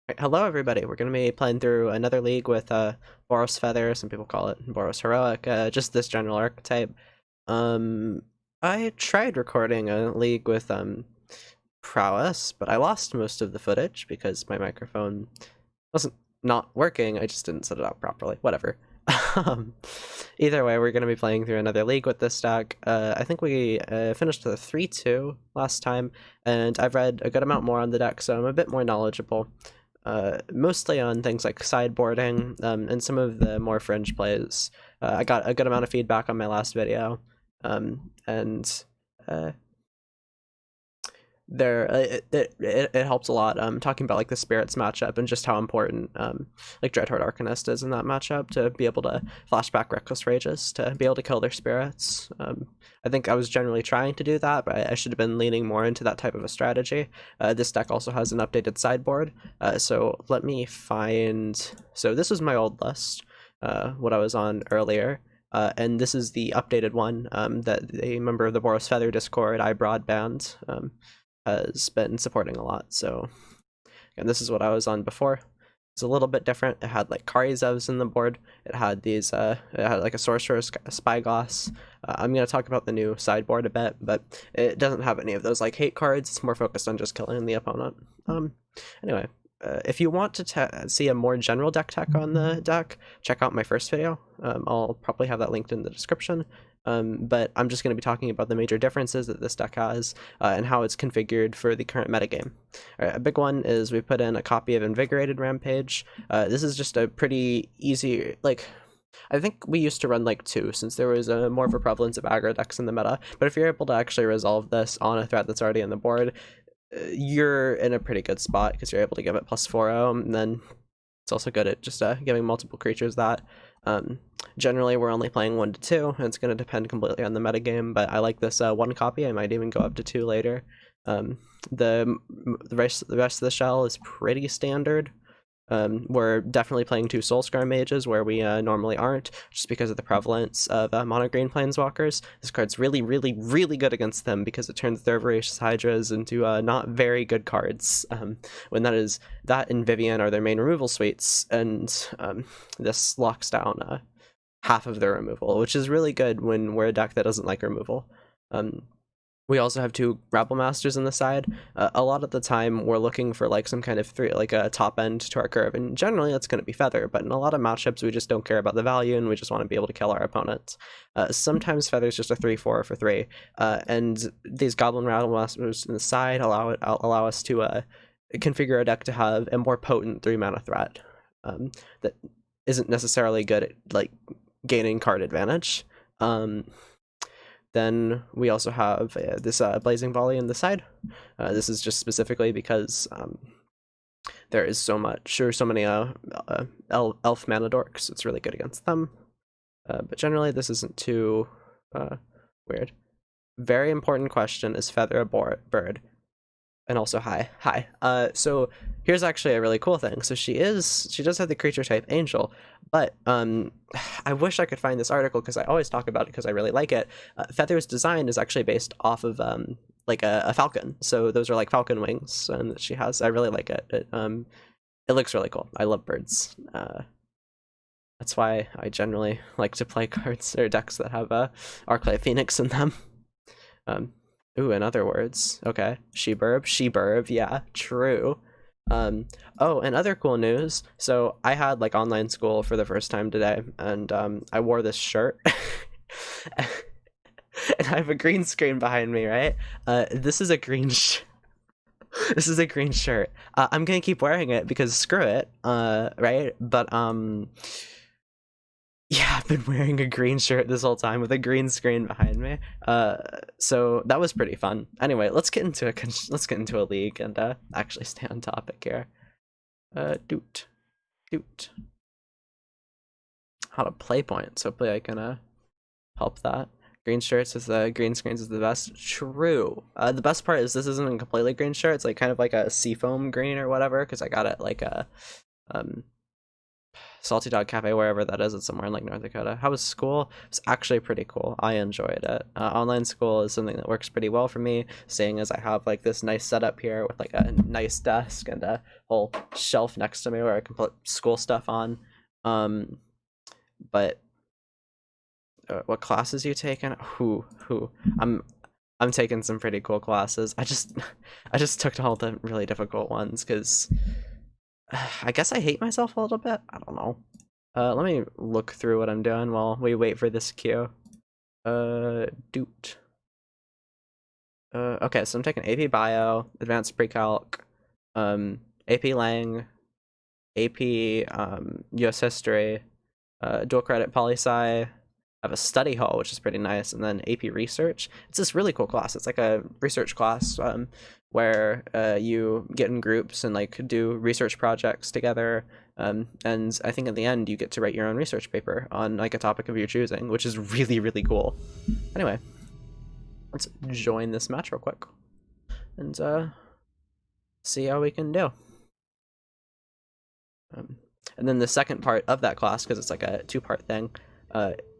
Right, hello everybody, we're going to be playing through another league with Boros Feather, some people call it Boros Heroic, just this general archetype. Um, I tried recording a league with Prowess, but I lost most of the footage because my microphone wasn't not working, I just didn't set it up properly, whatever. um, Either way, we're going to be playing through another league with this deck. I think we finished the 3-2 last time, and I've read a good amount more on the deck, so I'm a bit more knowledgeable. Mostly on things like sideboarding and some of the more fringe plays. I got a good amount of feedback on my last video, and it helps a lot talking about like the spirits matchup and just how important like Dreadhorde Arcanist is in that matchup to be able to flashback Reckless Rages to be able to kill their spirits. I think I was generally trying to do that, but I should have been leaning more into that type of a strategy. This deck also has an updated sideboard, so let me find. So this was my old list, what I was on earlier. And this is the updated one that a member of the Boros Feather Discord, iBroadband, has been supporting a lot. So, and this is what I was on before. It's a little bit different. It had like Karizevs in the board. It had these, it had like a Sorcerer's Spyglass. I'm going to talk about the new sideboard a bit, but it doesn't have any of those like hate cards. It's more focused on just killing the opponent. Anyway, if you want to see a more general deck tech on the deck, check out my first video. I'll probably have that linked in the description. But I'm just going to be talking about the major differences that this deck has and how it's configured for the current metagame. Alright, a big one is we put in a copy of Invigorated Rampage. This is just a pretty easy, like, I think we used to run like 2 since there was more of a prevalence of aggro decks in the meta, but if you're able to actually resolve this on a threat that's already on the board, you're in a pretty good spot because you're able to give it +4/0, and then it's also good at just giving multiple creatures that. Generally, we're only playing 1 to 2, and it's going to depend completely on the metagame, but I like this 1 copy. I might even go up to 2 later. The rest of the shell is pretty standard. We're definitely playing 2 Soulscar Mages where we normally aren't, just because of the prevalence of mono-green Planeswalkers. This card's really, really, really good against them because it turns their Voracious Hydras into not very good cards, when that and Vivian are their main removal suites, and this locks down half of their removal, which is really good when we're a deck that doesn't like removal. We also have 2 Rabble Masters on the side. A lot of the time, we're looking for like some kind of like a top end to our curve, and generally it's going to be Feather, but in a lot of matchups, we just don't care about the value, and we just want to be able to kill our opponents. Sometimes Feather's just a 3/4 for 3, and these Goblin Rabble Masters on the side allow us to configure a deck to have a more potent 3-mana threat that isn't necessarily good at like gaining card advantage. Then we also have this Blazing Volley on the side. This is just specifically because there is so many elf mana dorks. It's really good against them. But generally, this isn't too weird. Very important question: is Feather a bird? And also hi. So here's actually a really cool thing. So she does have the creature type Angel, but I wish I could find this article because I always talk about it because I really like it. Feather's design is actually based off of like a falcon. So those are like falcon wings, and that she has. I really like it. It looks really cool. I love birds. That's why I generally like to play cards or decks that have Arclight Phoenix in them. Ooh, in other words, okay, she-burb, yeah, true. Oh, and other cool news, so I had like online school for the first time today, and I wore this shirt, and I have a green screen behind me, right? This is a green this is a green shirt. I'm gonna keep wearing it because screw it, right? But yeah, I've been wearing a green shirt this whole time with a green screen behind me. So that was pretty fun. Anyway, let's get into a league and actually stay on topic here. Doot. How to play points. Hopefully I can help that. Green shirts with the green screens is the best. True. The best part is this isn't a completely green shirt. It's like kind of like a seafoam green or whatever, because I got it like a Salty Dog Cafe, wherever that is. It's somewhere in like North Dakota. How was school? It's actually pretty cool. I enjoyed it. Online school is something that works pretty well for me, seeing as I have like this nice setup here with like a nice desk and a whole shelf next to me where I can put school stuff on. But what classes you taking? Who? I'm taking some pretty cool classes. I just took all the really difficult ones because I guess I hate myself a little bit. I don't know. Let me look through what I'm doing while we wait for this queue. Doot. Okay, so I'm taking AP Bio, Advanced Pre-Calc, AP Lang, AP US History, dual credit Poli-Sci. I have a study hall, which is pretty nice, and then AP Research. It's this really cool class. It's like a research class where you get in groups and like do research projects together. And I think at the end you get to write your own research paper on like a topic of your choosing, which is really, really cool. Anyway, let's join this match real quick and see how we can do. And then the second part of that class, because it's like a two-part thing,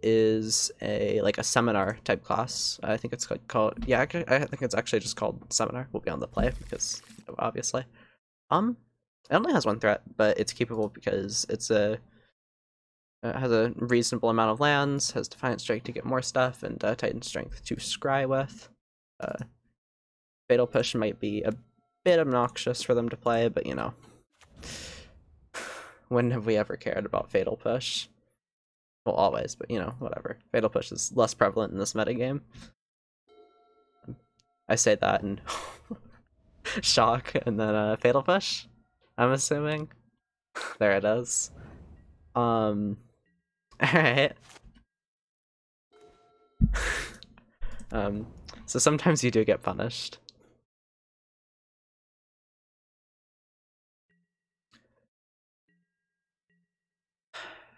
is a like a seminar type class. I think it's called yeah. I think it's actually just called seminar. We'll be on the play because obviously, it only has one threat, but it's keepable because it has a reasonable amount of lands, has Defiant Strike to get more stuff, and Titan Strength to scry with. Fatal Push might be a bit obnoxious for them to play, but you know, when have we ever cared about Fatal Push? Well, always, but you know, whatever. Fatal Push is less prevalent in this metagame. I say that and shock, and then Fatal Push, I'm assuming. There it is. Alright. So sometimes you do get punished.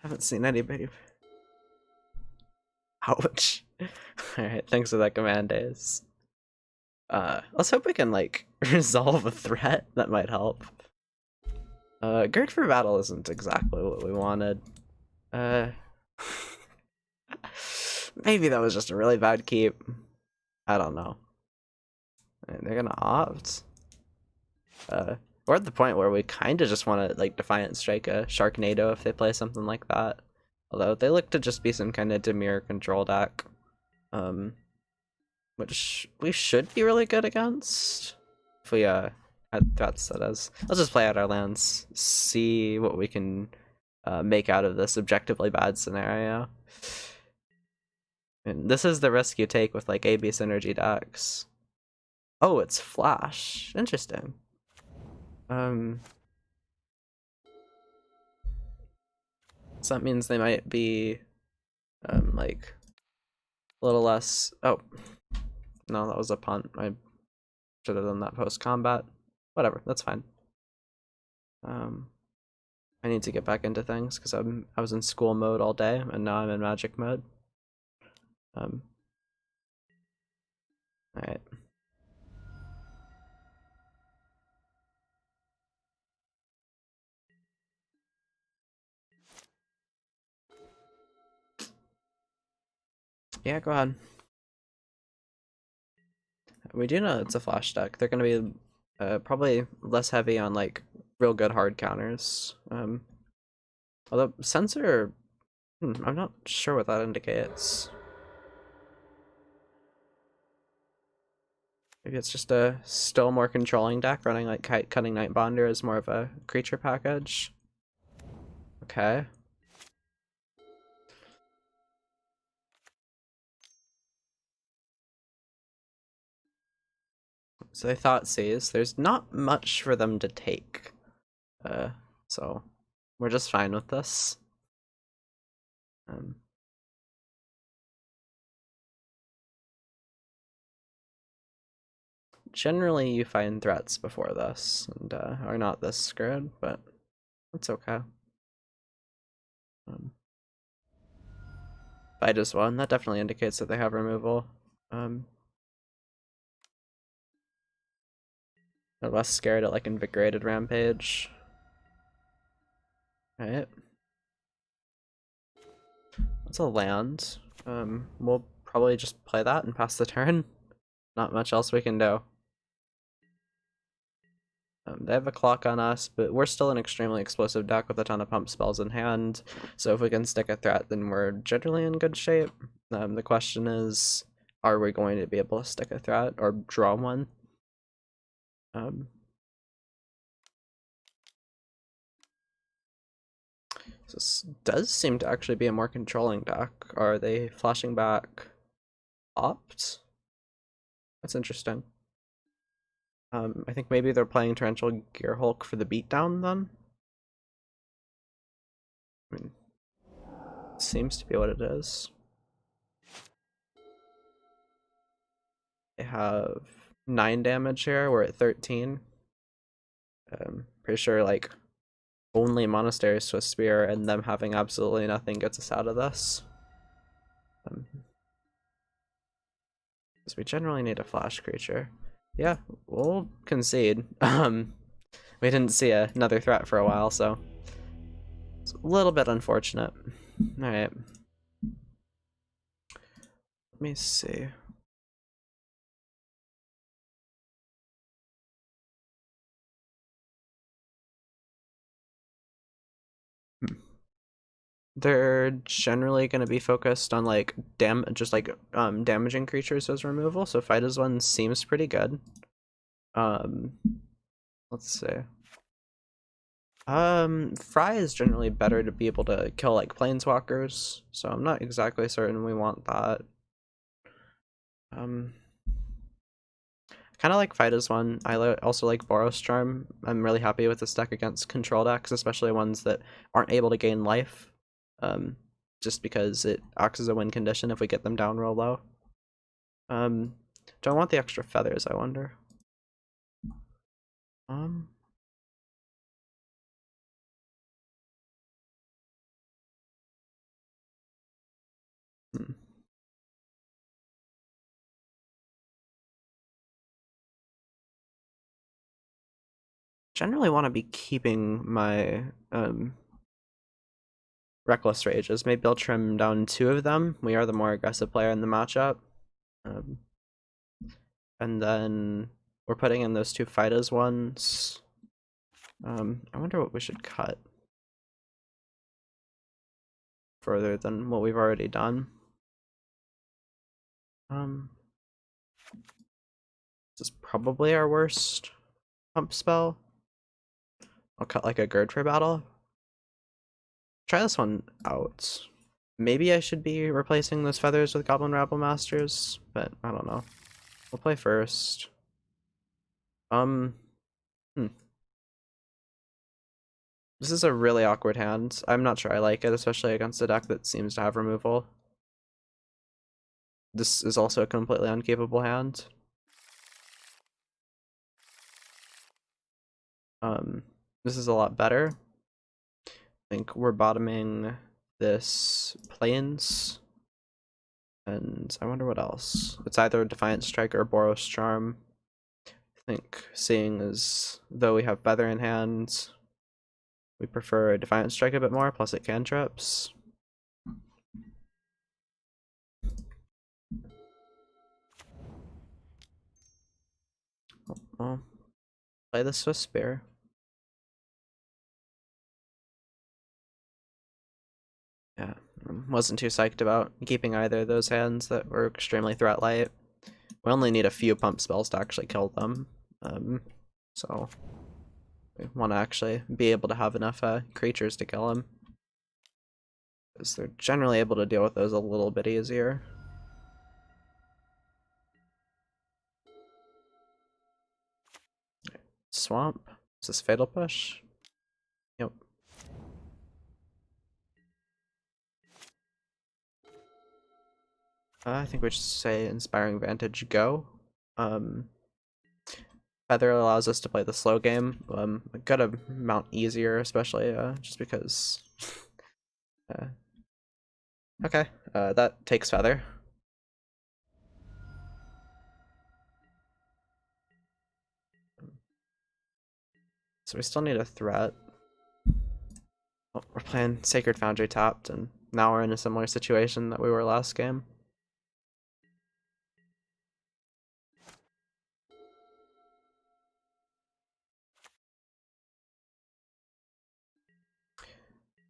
Haven't seen anybody. Ouch. Alright, thanks for that command days. Let's hope we can like resolve a threat that might help. Gird for battle isn't exactly what we wanted. Maybe that was just a really bad keep. I don't know. They're gonna opt. We're at the point where we kind of just want to like Defiant Strike a Sharknado if they play something like that. Although they look to just be some kind of Demir control deck. Which we should be really good against. If we had threats, that is. Let's just play out our lands, see what we can make out of this objectively bad scenario. And this is the risk you take with like AB synergy decks. Oh, it's Flash. Interesting. So that means they might be like a little less. Oh, no, that was a punt. I should have done that post combat. Whatever, that's fine. I need to get back into things because I was in school mode all day and now I'm in magic mode. Alright. Yeah, go ahead. We do know it's a flash deck. They're gonna be probably less heavy on like real good hard counters. Although sensor, I'm not sure what that indicates. Maybe it's just a still more controlling deck running like Cutting Night Bonder as more of a creature package. Okay. So they thought Seas. There's not much for them to take. So we're just fine with this. Generally, you find threats before this and are not this screwed, but it's okay. I just won. That definitely indicates that they have removal. They're less scared at like Invigorated Rampage. Right. It's a land. We'll probably just play that and pass the turn. Not much else we can do. They have a clock on us, but we're still an extremely explosive deck with a ton of pump spells in hand. So if we can stick a threat, then we're generally in good shape. The question is, are we going to be able to stick a threat or draw one? This does seem to actually be a more controlling deck. Are they flashing back opt? That's interesting. I think maybe they're playing Torrential Gearhulk for the beatdown then? I mean, seems to be what it is. They have 9 damage here, we're at 13. Pretty sure like only Monastery Swiss Spear and them having absolutely nothing gets us out of this. Because we generally need a flash creature. Yeah, we'll concede. We didn't see another threat for a while, so it's a little bit unfortunate. Alright. Let me see. They're generally going to be focused on like damaging creatures as removal, so Fight as One seems pretty good. Let's see. Fry is generally better to be able to kill like planeswalkers, so I'm not exactly certain we want that. Kind of like Fight as One. I also like Boros Charm. I'm really happy with this deck against control decks, especially ones that aren't able to gain life. Just because it acts as a win condition if we get them down real low. Do I want the extra feathers, I wonder? Generally want to be keeping my Reckless Rages. Maybe I'll trim down 2 of them. We are the more aggressive player in the matchup. And then we're putting in those 2 Fight as Ones. I wonder what we should cut further than what we've already done. This is probably our worst pump spell. I'll cut like a Gird for battle. Try this one out. Maybe I should be replacing those feathers with Goblin Rabble Masters, but I don't know. We'll play first. This is a really awkward hand. I'm not sure I like it, especially against a deck that seems to have removal. This is also a completely uncapable hand. This is a lot better. I think we're bottoming this Plains. And I wonder what else. It's either Defiant Strike or Boros Charm. I think seeing as though we have Feather in hand, we prefer Defiant Strike a bit more, plus it cantrips. Well, play the Swiss Spear. Yeah, wasn't too psyched about keeping either of those hands that were extremely threat light. We only need a few pump spells to actually kill them. So we want to actually be able to have enough creatures to kill them. Because they're generally able to deal with those a little bit easier. Swamp. Is this Fatal Push? Yep. I think we should say Inspiring Vantage go. Feather allows us to play the slow game. A good amount easier, especially just because. Okay, that takes Feather. So we still need a threat. Oh, we're playing Sacred Foundry tapped, and now we're in a similar situation that we were last game.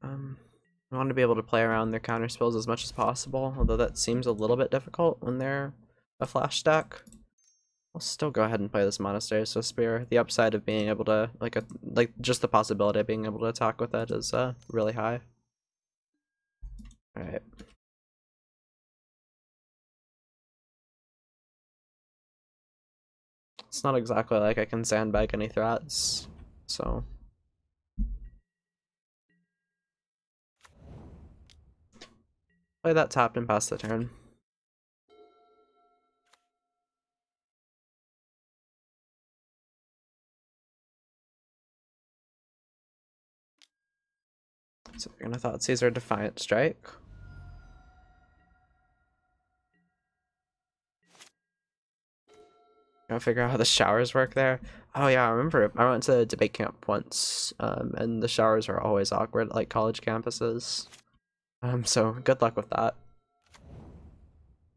We want to be able to play around their counter spells as much as possible, although that seems a little bit difficult when they're a flash stack. I'll still go ahead and play this Monastery Swift Spear. The upside of being able to, like just the possibility of being able to attack with it is really high. Alright. It's not exactly like I can sandbag any threats, so... play that tapped and pass the turn. So you're gonna thought Caesar Defiant Strike. Gonna figure out how the showers work there. Oh yeah, I remember I went to debate camp once, and the showers are always awkward at like college campuses. So good luck with that.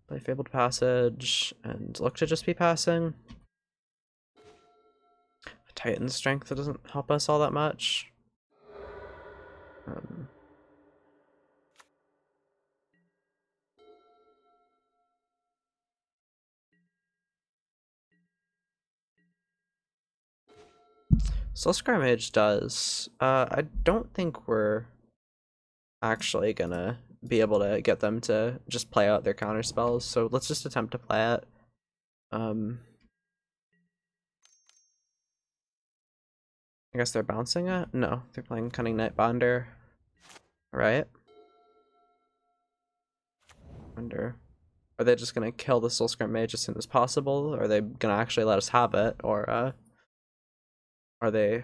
Play Fabled Passage and look to just be passing. Titan Strength that doesn't help us all that much. Soulscar Mage does. I don't think we're actually gonna be able to get them to just play out their counter spells, so let's just attempt to play it. I guess they're bouncing it? No, they're playing Cunning Knight Bonder. Right? Wonder. Are they just gonna kill the Soulscar Mage as soon as possible? Or are they gonna actually let us have it? Or are they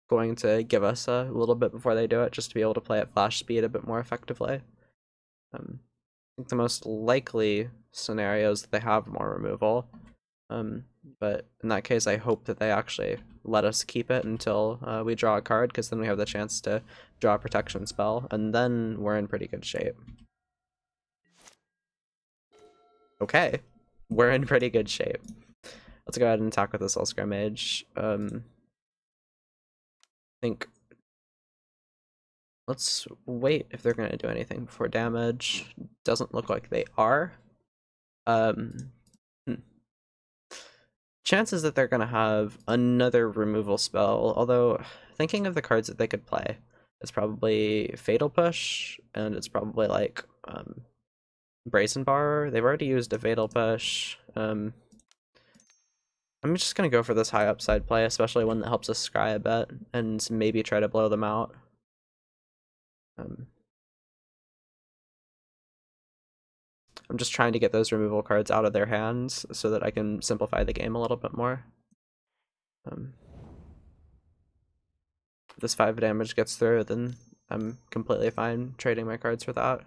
going to give us a little bit before they do it just to be able to play at flash speed a bit more effectively? I think the most likely scenario is that they have more removal. But in that case, I hope that they actually let us keep it until we draw a card, because then we have the chance to draw a protection spell, and then we're in pretty good shape. Okay, we're in pretty good shape. Let's go ahead and attack with the Soulscar Mage. I think let's wait if they're gonna do anything before damage. Doesn't look like they are. Chances that they're gonna have another removal spell, although thinking of the cards that they could play, it's probably Fatal Push, and it's probably like Brazen Bar. They've already used a Fatal Push. I'm just gonna go for this high upside play, especially one that helps us scry a bit, and maybe try to blow them out. I'm just trying to get those removal cards out of their hands so that I can simplify the game a little bit more. If this 5 damage gets through, then I'm completely fine trading my cards for that.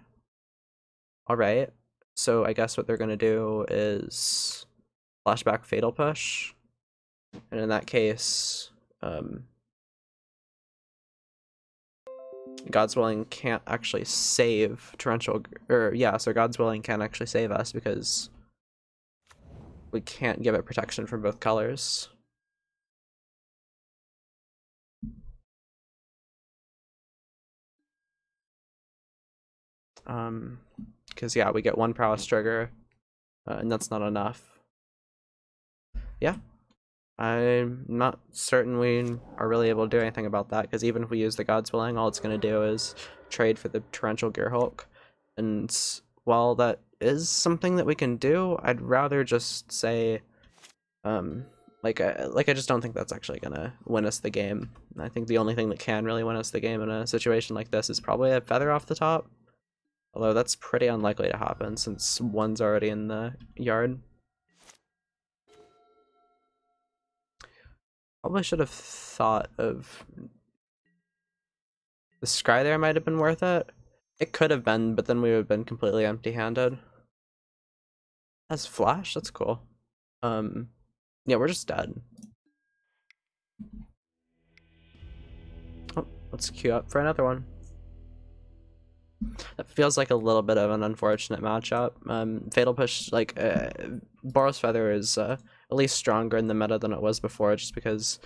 Alright, so I guess what they're going to do is flashback Fatal Push, and in that case, God's Willing can't actually save Torrential, so God's Willing can't actually save us because we can't give it protection from both colors. Because yeah, we get 1 prowess trigger, and that's not enough. Yeah, I'm not certain we are really able to do anything about that, because even if we use the God's Willing, all it's going to do is trade for the Torrential Gearhulk, and while that is something that we can do, I'd rather just say, I just don't think that's actually going to win us the game. I think the only thing that can really win us the game in a situation like this is probably a Feather off the top, although that's pretty unlikely to happen since 1's already in the yard. Probably should have thought of the scry there. Might have been worth it. It could have been, but then we would have been completely empty-handed. That's flash. That's cool. Yeah, we're just dead. Oh, let's queue up for another one. That feels like a little bit of an unfortunate matchup. Fatal Push, like, Boros Feather is at least stronger in the meta than it was before, just because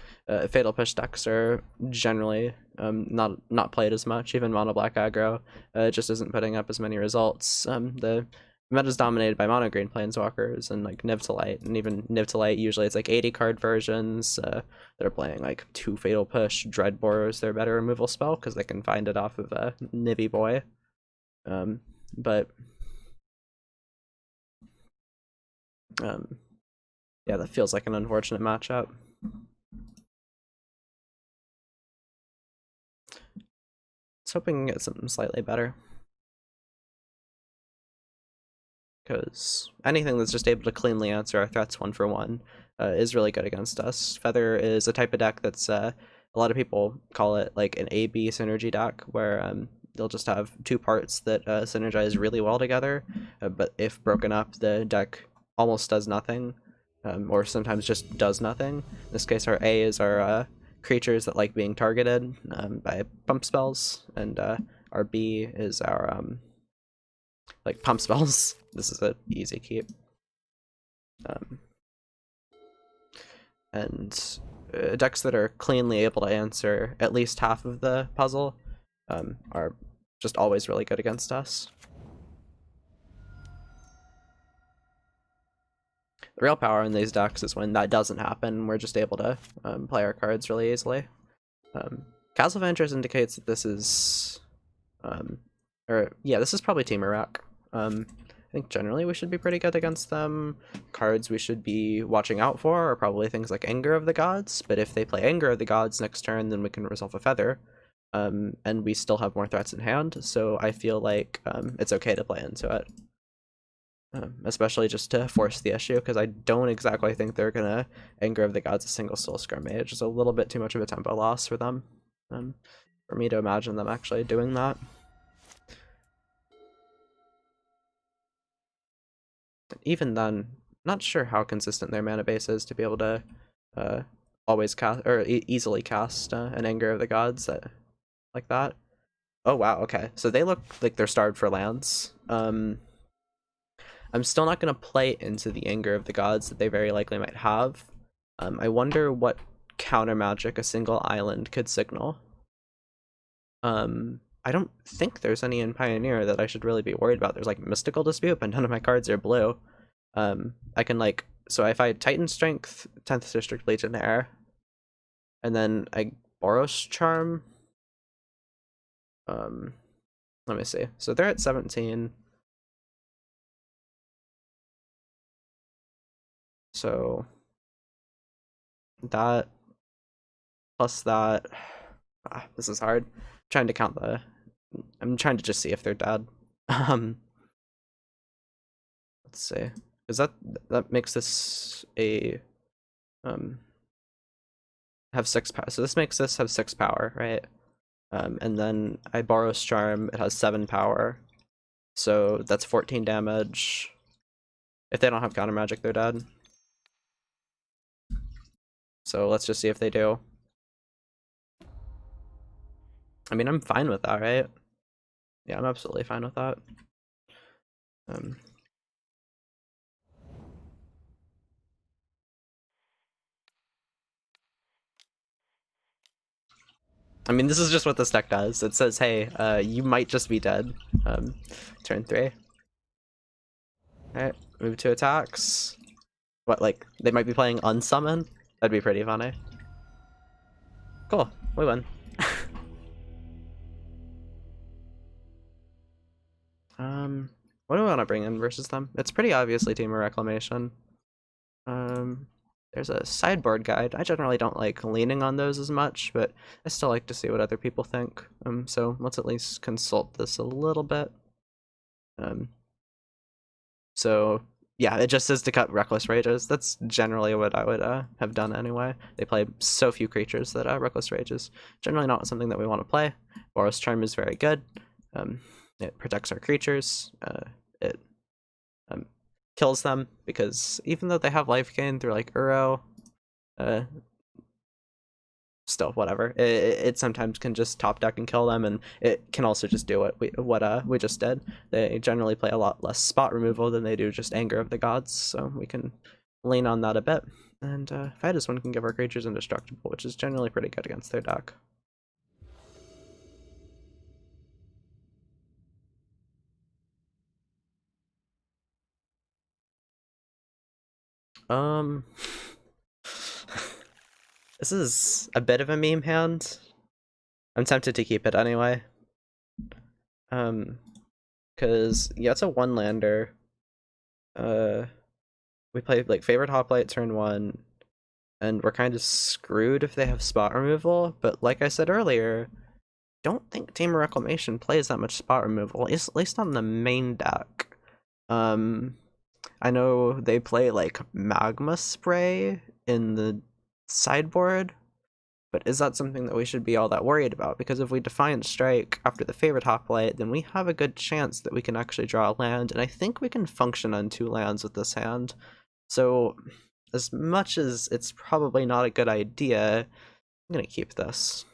Fatal Push decks are generally not played as much. Even Mono Black aggro just isn't putting up as many results. The meta is dominated by Mono Green Planeswalkers and like Niv to Light, and even Niv to Light usually it's like 80 card versions that are playing like 2 Fatal Push, Dread Boros, their better removal spell because they can find it off of a Nivy Boy. But yeah, that feels like an unfortunate matchup. I was hoping to get something slightly better, because anything that's just able to cleanly answer our threats 1-for-1 is really good against us. Feather is a type of deck that's a lot of people call it like an A-B synergy deck, where they'll just have 2 parts that synergize really well together, but if broken up, the deck almost does nothing, or sometimes just does nothing. In this case, our A is our creatures that like being targeted by pump spells, and our B is our like pump spells. This is an easy keep. And decks that are cleanly able to answer at least half of the puzzle are just always really good against us. The real power in these decks is when that doesn't happen. We're just able to play our cards really easily. Castle of Interest indicates that this is, this is probably Team Iraq. I think generally we should be pretty good against them. Cards we should be watching out for are probably things like Anger of the Gods, but if they play Anger of the Gods next turn, then we can resolve a Feather. And we still have more threats in hand, so I feel like it's okay to play into it. Especially just to force the issue, because I don't exactly think they're gonna Anger of the Gods a single Soul Scrum Mage. It's a little bit too much of a tempo loss for them, for me to imagine them actually doing that. Even then, not sure how consistent their mana base is to be able to always cast or easily cast an Anger of the Gods like that. Oh wow, okay, so they look like they're starved for lands. I'm still not going to play into the Anger of the Gods that they very likely might have. I wonder what counter magic a single island could signal. I don't think there's any in Pioneer that I should really be worried about. There's like Mystical Dispute, but none of my cards are blue. I can like, so if I Titan Strength, 10th District Legionnaire, and then I Boros Charm. Let me see. So they're at 17. So that plus that, this is hard. I'm trying to count I'm trying to just see if they're dead. Let's see, because that makes this a have 6 power. So this makes this have 6 power, right? And then I Boros Charm. It has 7 power, so that's 14 damage. If they don't have counter magic, they're dead. So let's just see if they do. I mean, I'm fine with that, right? Yeah, I'm absolutely fine with that. I mean, this is just what this deck does. It says, hey, you might just be dead. Turn 3. Alright, move to attacks. What, like, they might be playing Unsummon? That'd be pretty funny. Cool, we win. What do we want to bring in versus them? It's pretty obviously Team of Reclamation. There's a sideboard guide. I generally don't like leaning on those as much, but I still like to see what other people think. So let's at least consult this a little bit. So yeah, it just says to cut Reckless Rages. That's generally what I would have done anyway. They play so few creatures that Reckless Rage is generally not something that we want to play. Boros Charm is very good. It protects our creatures. It kills them, because even though they have life gain through like Uro, still, whatever. It sometimes can just top deck and kill them, and it can also just do what we just did. They generally play a lot less spot removal than they do just Anger of the Gods, so we can lean on that a bit. And Fidus one can give our creatures indestructible, which is generally pretty good against their deck. Um, this is a bit of a meme hand. I'm tempted to keep it anyway. Because yeah, it's a one lander. We play like Favorite Hoplite turn 1, and we're kind of screwed if they have spot removal. But like I said earlier, don't think Team Reclamation plays that much spot removal, at least on the main deck. I know they play like Magma Spray in the sideboard, but is that something that we should be all that worried about? Because if we Defiant Strike after the Favorite Hoplite, then we have a good chance that we can actually draw a land, and I think we can function on 2 lands with this hand. So, as much as it's probably not a good idea, I'm gonna keep this.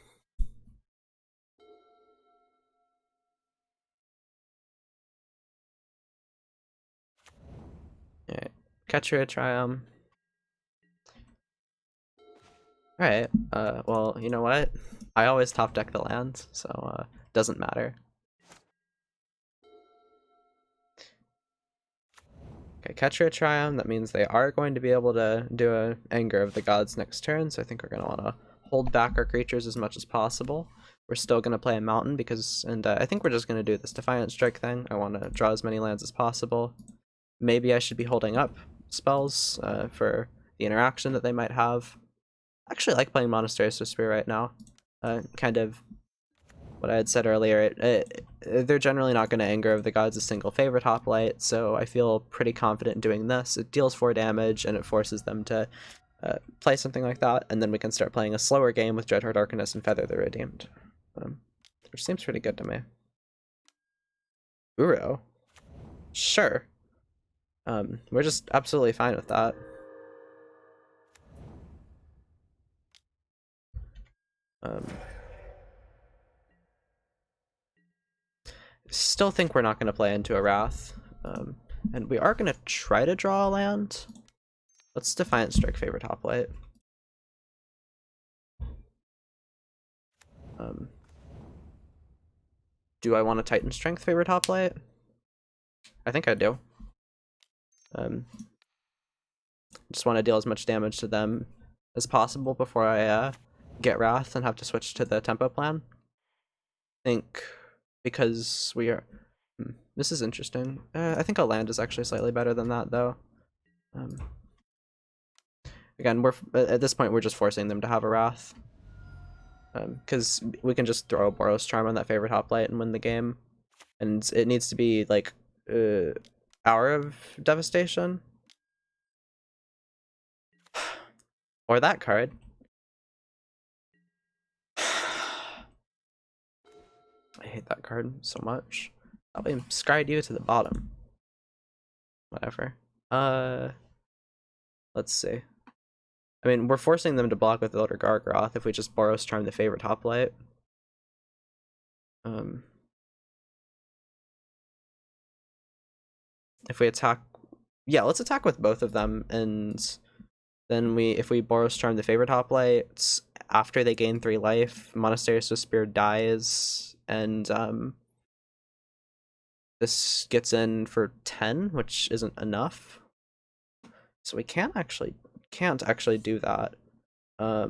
Alright, Catcher Triumph. Alright, well, you know what? I always top deck the lands, so, doesn't matter. Okay, Catcher Triumph, that means they are going to be able to do a Anger of the Gods next turn, so I think we're going to want to hold back our creatures as much as possible. We're still going to play a Mountain because, and I think we're just going to do this Defiant Strike thing. I want to draw as many lands as possible. Maybe I should be holding up spells for the interaction that they might have. I actually like playing Monastery Whisper right now. Kind of what I had said earlier, they're generally not going to Anger of the Gods a single Favorite Hoplite, so I feel pretty confident in doing this. It deals 4 damage, and it forces them to play something like that, and then we can start playing a slower game with Dreadhorde Arcanist and Feather the Redeemed. Which seems pretty good to me. Uro? Sure. We're just absolutely fine with that. Still think we're not going to play into a Wrath. And we are going to try to draw a land. Let's Defiant Strike Favorite Hoplite. Do I want to Titan Strength Favorite Hoplite? I think I do. Just want to deal as much damage to them as possible before I get Wrath and have to switch to the tempo plan. I think because we are... this is interesting. I think a land is actually slightly better than that, though. Again, we're at this point we're just forcing them to have a Wrath, because we can just throw a Boros Charm on that Favorite Hoplite and win the game, and it needs to be like Hour of Devastation or that card. I hate that card so much. I'll be Scryed you to the bottom. Whatever. Let's see. I mean, we're forcing them to block with Elder Gargaroth if we just Boros Charm the Favorite Hoplite. If we attack... yeah, let's attack with both of them, and then if we Boros Charm the Favorite Hoplite, after they gain 3 life, Monastery Whisper dies, and this gets in for 10, which isn't enough. So we can't actually do that. I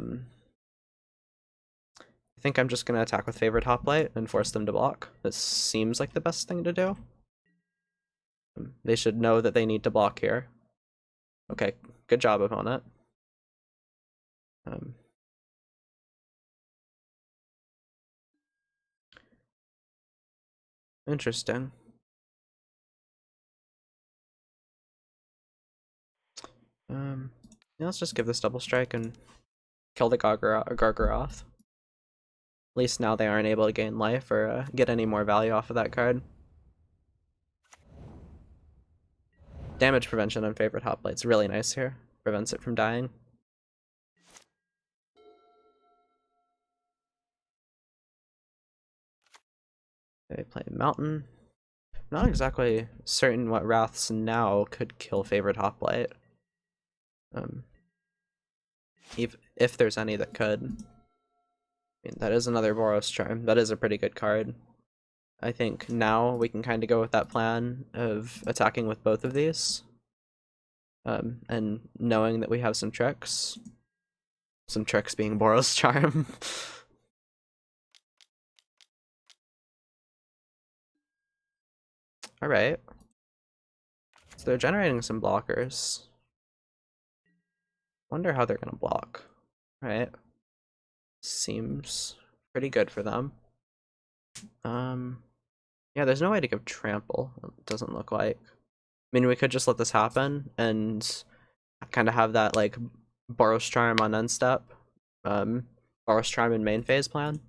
think I'm just gonna attack with Favorite Hoplite and force them to block. This seems like the best thing to do. They should know that they need to block here. Okay, good job, opponent. Interesting. Yeah, let's just give this double strike and kill the Gargaroth. At least now they aren't able to gain life or get any more value off of that card. Damage prevention on Favorite Hoplite's really nice here. Prevents it from dying. They play Mountain. Not exactly certain what Wraths now could kill Favored Hoplite. If there's any that could. I mean, that is another Boros Charm. That is a pretty good card. I think now we can kind of go with that plan of attacking with both of these. And knowing that we have some tricks. Some tricks being Boros Charm. Alright. So they're generating some blockers. Wonder how they're gonna block. Right. Seems pretty good for them. Yeah, there's no way to give trample, it doesn't look like. I mean, we could just let this happen and kind of have that, like, Boros Charm on end step. Boros Charm in main phase plan.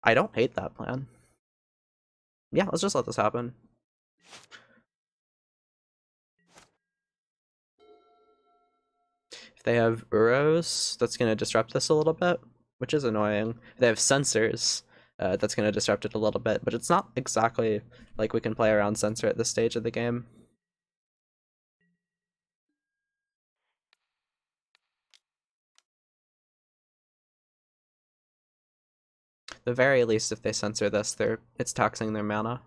I don't hate that plan. Yeah, let's just let this happen. If they have Uros, that's going to disrupt this a little bit, which is annoying. If they have Sensors, that's going to disrupt it a little bit, but it's not exactly like we can play around Sensor at this stage of the game. The very least, if they censor this, it's taxing their mana.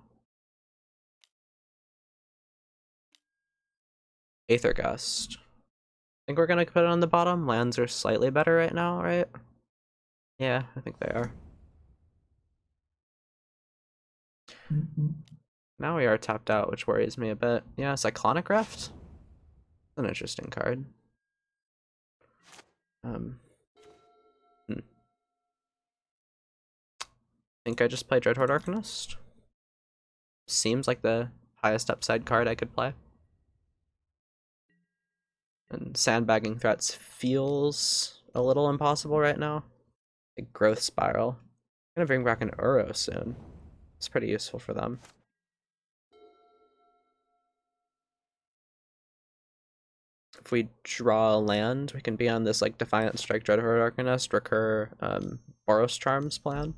Aether Gust. I think we're gonna put it on the bottom. Lands are slightly better right now, right? Yeah, I think they are. Now we are tapped out, which worries me a bit. Yeah, Cyclonic Rift? An interesting card. Think I just play Dreadhorde Arcanist. Seems like the highest upside card I could play. And sandbagging threats feels a little impossible right now. A growth spiral. I'm gonna bring back an Uro soon. It's pretty useful for them. If we draw a land, we can be on this like Defiant Strike, Dreadhorde Arcanist, recur Boros Charms plan.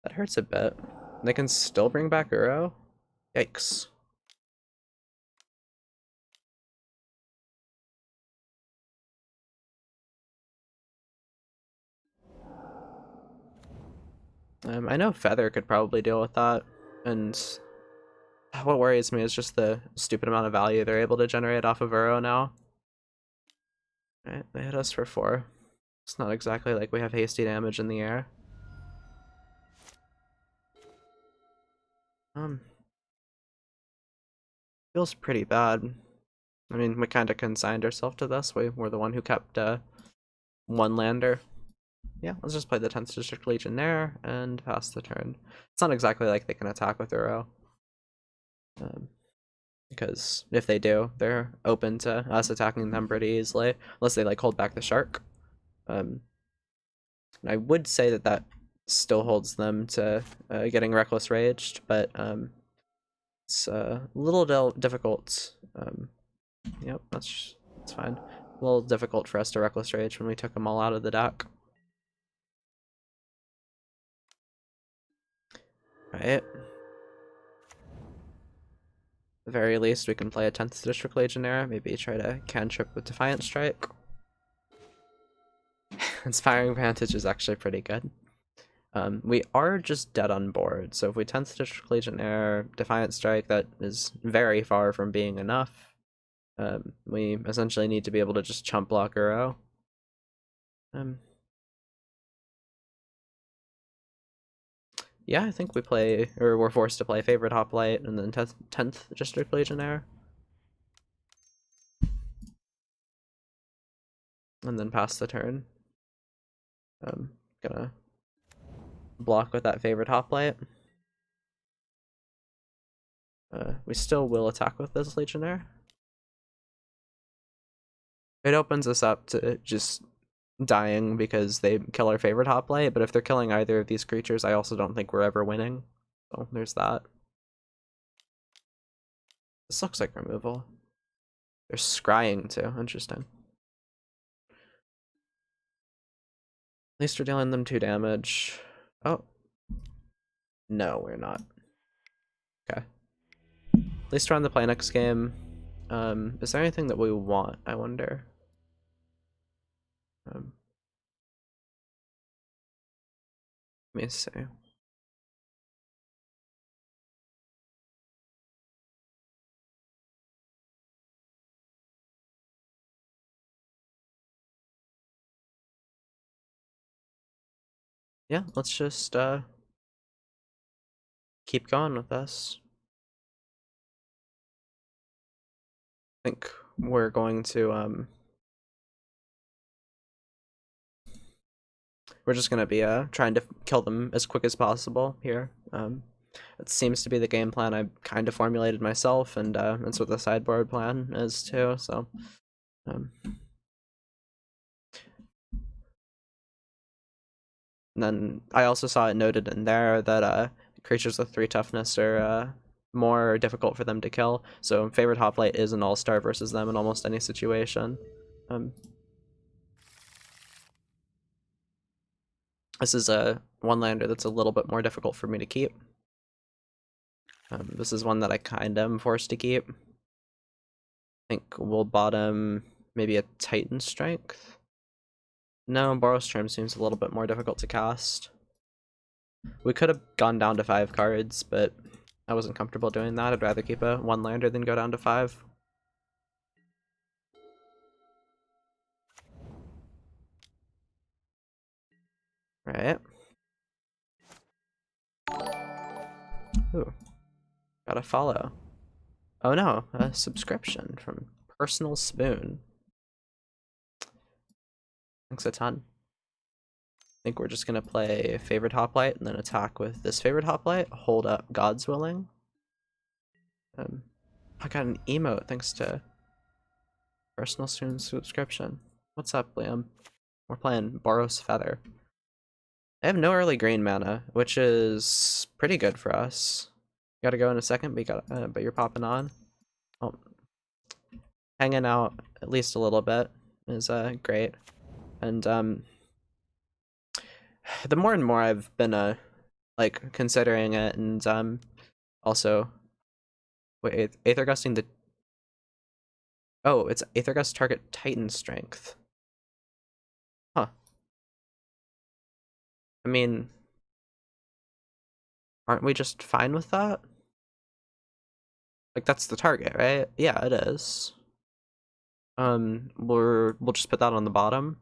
That hurts a bit. They can still bring back Uro? Yikes. I know Feather could probably deal with that, and what worries me is just the stupid amount of value they're able to generate off of Uro now. Right, they hit us for 4. It's not exactly like we have hasty damage in the air. Feels pretty bad. I mean, we kind of consigned ourselves to this. We were the one who kept one lander. Yeah, let's just play the 10th District Legion there and pass the turn. It's not exactly like they can attack with Uro. Because if they do, they're open to us attacking them pretty easily, unless they like hold back the shark. And I would say that that still holds them to getting Reckless Raged, but it's a little difficult. Yep, that's fine. A little difficult for us to Reckless Rage when we took them all out of the deck. Right. The very least, we can play a 10th District Legionnaire, maybe try to cantrip with Defiant Strike. Inspiring Vantage is actually pretty good. We are just dead on board, so if we 10th District Legionnaire, Defiant Strike, that is very far from being enough. We essentially need to be able to just chump block Uro. Yeah, I think we play, or we're forced to play Favorite Hoplite and then 10th District Legionnaire. And then pass the turn. Gonna block with that Favorite Hoplite. We still will attack with this Legionnaire. It opens us up to just dying because they kill our favorite Hoplite, but if they're killing either of these creatures, I also don't think we're ever winning. So there's that. This looks like removal. They're scrying too. Interesting. least we're dealing them 2 damage. Oh. No, we're not. Okay. At least we're on the play next game. Is there anything that we want, I wonder? Let me see. Yeah, let's just keep going with this. I think we're going to we're just gonna be trying to kill them as quick as possible here. It seems to be the game plan I kind of formulated myself, and that's what the sideboard plan is too. So, and then I also saw it noted in there that creatures with 3 toughness are more difficult for them to kill. So, favorite hoplite is an all-star versus them in almost any situation. This is a 1-lander that's a little bit more difficult for me to keep. This is one that I kind of am forced to keep. I think we'll bottom maybe a Titan Strength. No, BOROS Trim seems a little bit more difficult to cast. We could have gone down to 5 cards, but I wasn't comfortable doing that. I'd rather keep a 1-lander than go down to 5. Right. Ooh. Got a follow. Oh no, a subscription from Personal Spoon. Thanks a ton. I think we're just gonna play Favorite Hoplite and then attack with this Favorite Hoplite, hold up God's Willing. I got an emote thanks to Personal Spoon subscription. What's up, Liam? We're playing Boros Feather. I have no early green mana, which is pretty good for us. Gotta go in a second, but you're popping on. Oh, hanging out at least a little bit is great. And the more and more I've been like considering it, and also wait, Aether Gusting the it's Aether Gust target Titan Strength. Huh. I mean, aren't we just fine with that? Like that's the target, right? Yeah, it is. We'll just put that on the bottom.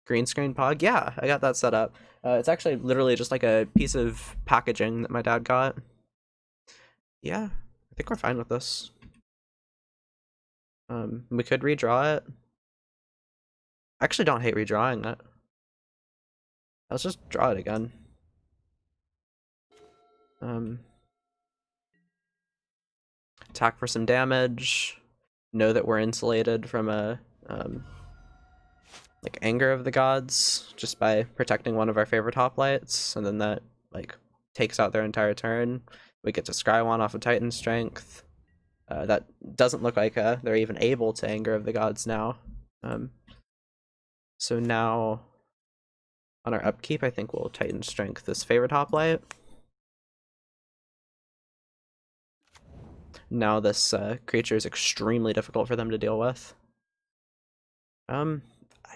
Green screen pog. Yeah, I got that set up. It's actually literally just like a piece of packaging that my dad got. Yeah, I think we're fine with this. We could redraw it. I actually don't hate redrawing it. Let's just draw it again. Attack for some damage. Know that we're insulated from a like Anger of the Gods just by protecting one of our favorite hoplites, and then that like takes out their entire turn. We get to scry one off of Titan Strength. That doesn't look like they're even able to Anger of the Gods now. So now on our upkeep, I think we'll Titan Strength this favorite hoplite. Now this creature is extremely difficult for them to deal with.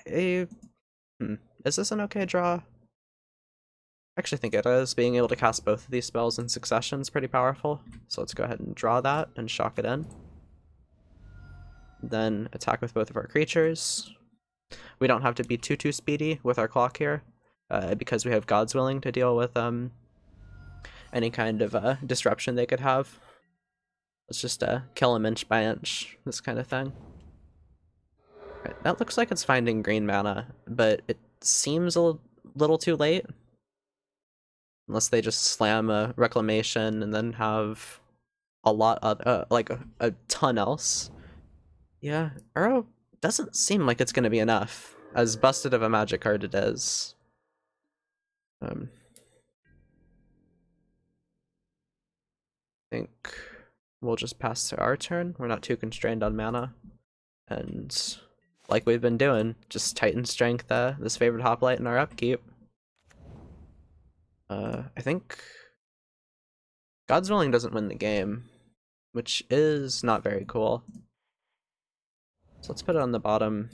Is this an okay draw? I actually think it is. Being able to cast both of these spells in succession is pretty powerful. So let's go ahead and draw that and shock it in. Then attack with both of our creatures. We don't have to be too speedy with our clock here, because we have God's Willing to deal with any kind of disruption they could have. Let's just kill them inch by inch, this kind of thing. Right, that looks like it's finding green mana, but it seems a little too late. Unless they just slam a Reclamation and then have a lot of, like a ton else. Yeah, Uro doesn't seem like it's going to be enough, as busted of a magic card it is. I think we'll just pass to our turn. We're not too constrained on mana. And like we've been doing, just Titan Strength this favorite hoplite in our upkeep. I think God's Willing doesn't win the game, which is not very cool. So let's put it on the bottom.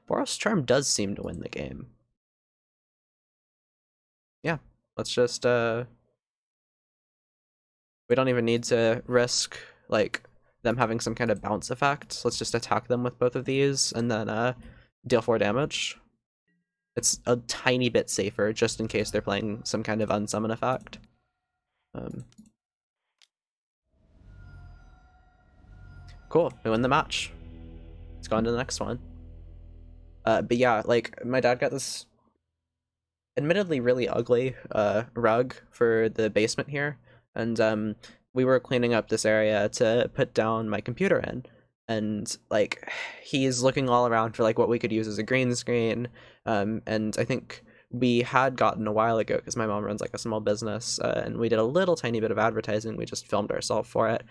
Boros Charm does seem to win the game. Yeah, let's just, we don't even need to risk, like, them having some kind of bounce effect. Let's just attack them with both of these, and then, deal 4 damage. It's a tiny bit safer, just in case they're playing some kind of unsummon effect. Cool, we win the match. Let's go on to the next one. But yeah, like, my dad got this admittedly really ugly rug for the basement here, and we were cleaning up this area to put down my computer in, and like he's looking all around for like what we could use as a green screen, and I think we had gotten a while ago, because my mom runs like a small business, and we did a little tiny bit of advertising. We just filmed ourselves for it.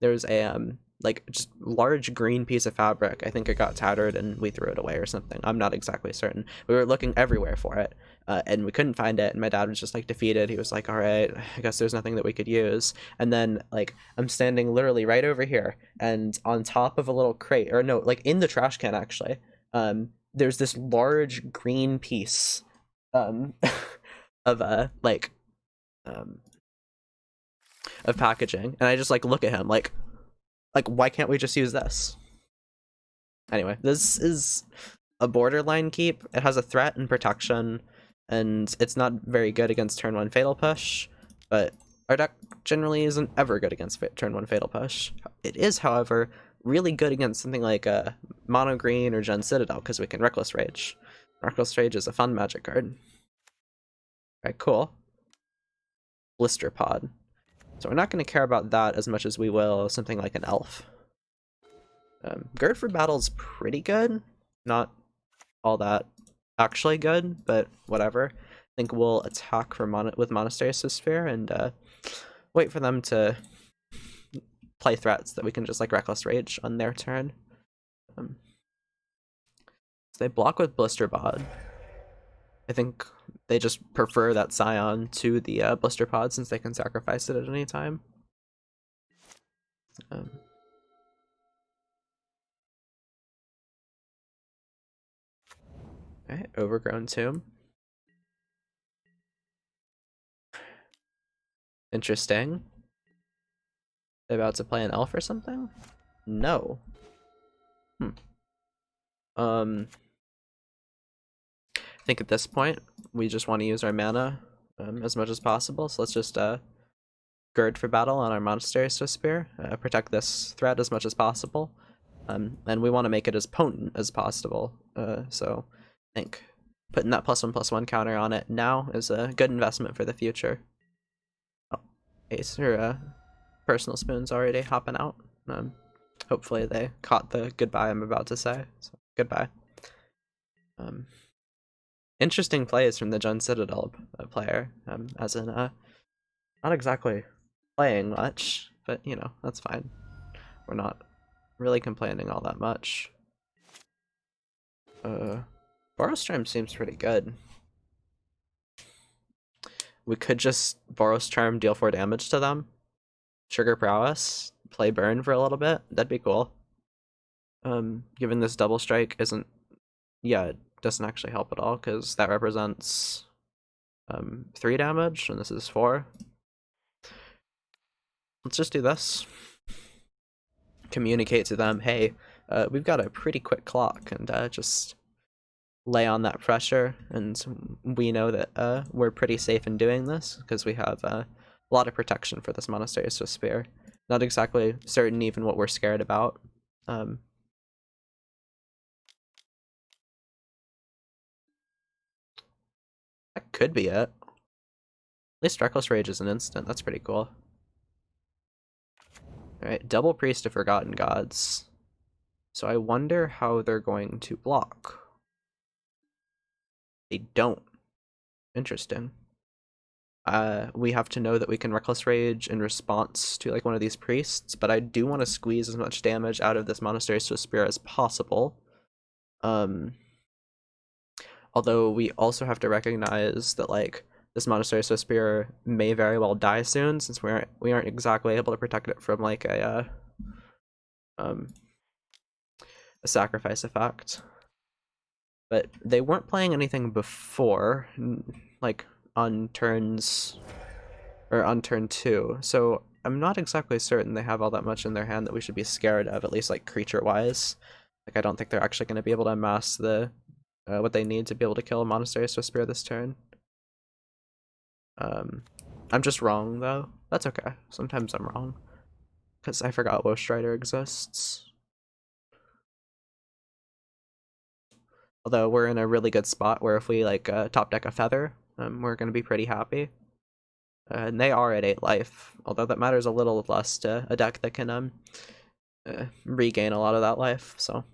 There's a like just large green piece of fabric. I think it got tattered and we threw it away or something. I'm not exactly certain. We were looking everywhere for it, and we couldn't find it, and my dad was just like defeated. He was like, all right, I guess there's nothing that we could use. And then like I'm standing literally right over here, and on top of a little crate, or no, like in the trash can actually, there's this large green piece of like of packaging, and I just like look at him like why can't we just use this? Anyway, this is a borderline keep. It has a threat and protection, and it's not very good against turn 1 fatal push, but our deck generally isn't ever good against turn 1 fatal push. It is, however, really good against something like a mono green or Gen Citadel, because we can Reckless Rage. Reckless Rage is a fun magic card. Alright, cool. Blister Pod. So we're not going to care about that as much as we will something like an Elf. Gird for Battle's pretty good. Not all that actually good, but whatever. I think we'll attack for with Monastery Sphere and wait for them to play threats that we can just like Reckless Rage on their turn. So they block with Blister Pod. I think they just prefer that Scion to the Blister Pod, since they can sacrifice it at any time. Okay, Overgrown Tomb. Interesting. They're about to play an elf or something? No. I think at this point we just want to use our mana as much as possible, so let's just Gird for Battle on our Monastery Spear, protect this threat as much as possible, and we want to make it as potent as possible, so I think putting that +1/+1 counter on it now is a good investment for the future. Oh, Ace or Personal Spoon's already hopping out. Hopefully they caught the goodbye I'm about to say, so goodbye. Interesting plays from the Gen Citadel player, as in not exactly playing much, but you know, that's fine. We're not really complaining all that much. Boros Charm seems pretty good. We could just Boros Charm, deal 4 damage to them, trigger Prowess, play Burn for a little bit. That'd be cool. Given this double strike isn't, yeah, it doesn't actually help at all, because that represents 3 damage, and this is 4. Let's just do this. Communicate to them, hey, we've got a pretty quick clock, and just lay on that pressure, and we know that we're pretty safe in doing this, because we have a lot of protection for this Monastery Spear. Not exactly certain even what we're scared about. That could be it. At least Reckless Rage is an instant, that's pretty cool. Alright, double Priest of Forgotten Gods. So I wonder how they're going to block. They don't. Interesting. we have to know that we can Reckless Rage in response to like one of these priests, but I do want to squeeze as much damage out of this Monastery to Spear as possible. Although we also have to recognize that like this Monastery Spear may very well die soon, since we aren't exactly able to protect it from like a sacrifice effect. But they weren't playing anything before, like on turns or on turn 2, so I'm not exactly certain they have all that much in their hand that we should be scared of, at least like creature wise. Like I don't think they're actually going to be able to amass the what they need to be able to kill a Monastery Spear this turn. I'm just wrong though. That's okay. Sometimes I'm wrong because I forgot Woe Strider exists. Although we're in a really good spot where if we like top deck a Feather, we're going to be pretty happy. And they are at 8 life, although that matters a little less to a deck that can regain a lot of that life, so.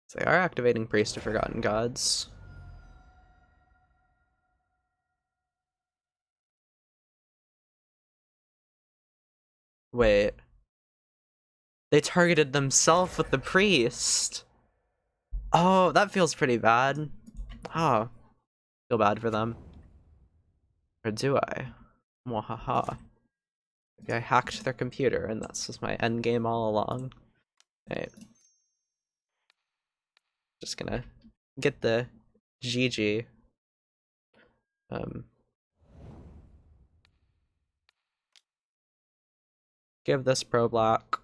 So they are activating Priest of Forgotten Gods. Wait. They targeted themselves with the Priest! Oh, that feels pretty bad. Oh. Feel bad for them. Or do I? Mwahaha. Maybe I hacked their computer and that's just my end game all along. Right. Just gonna get the GG. Give this pro black.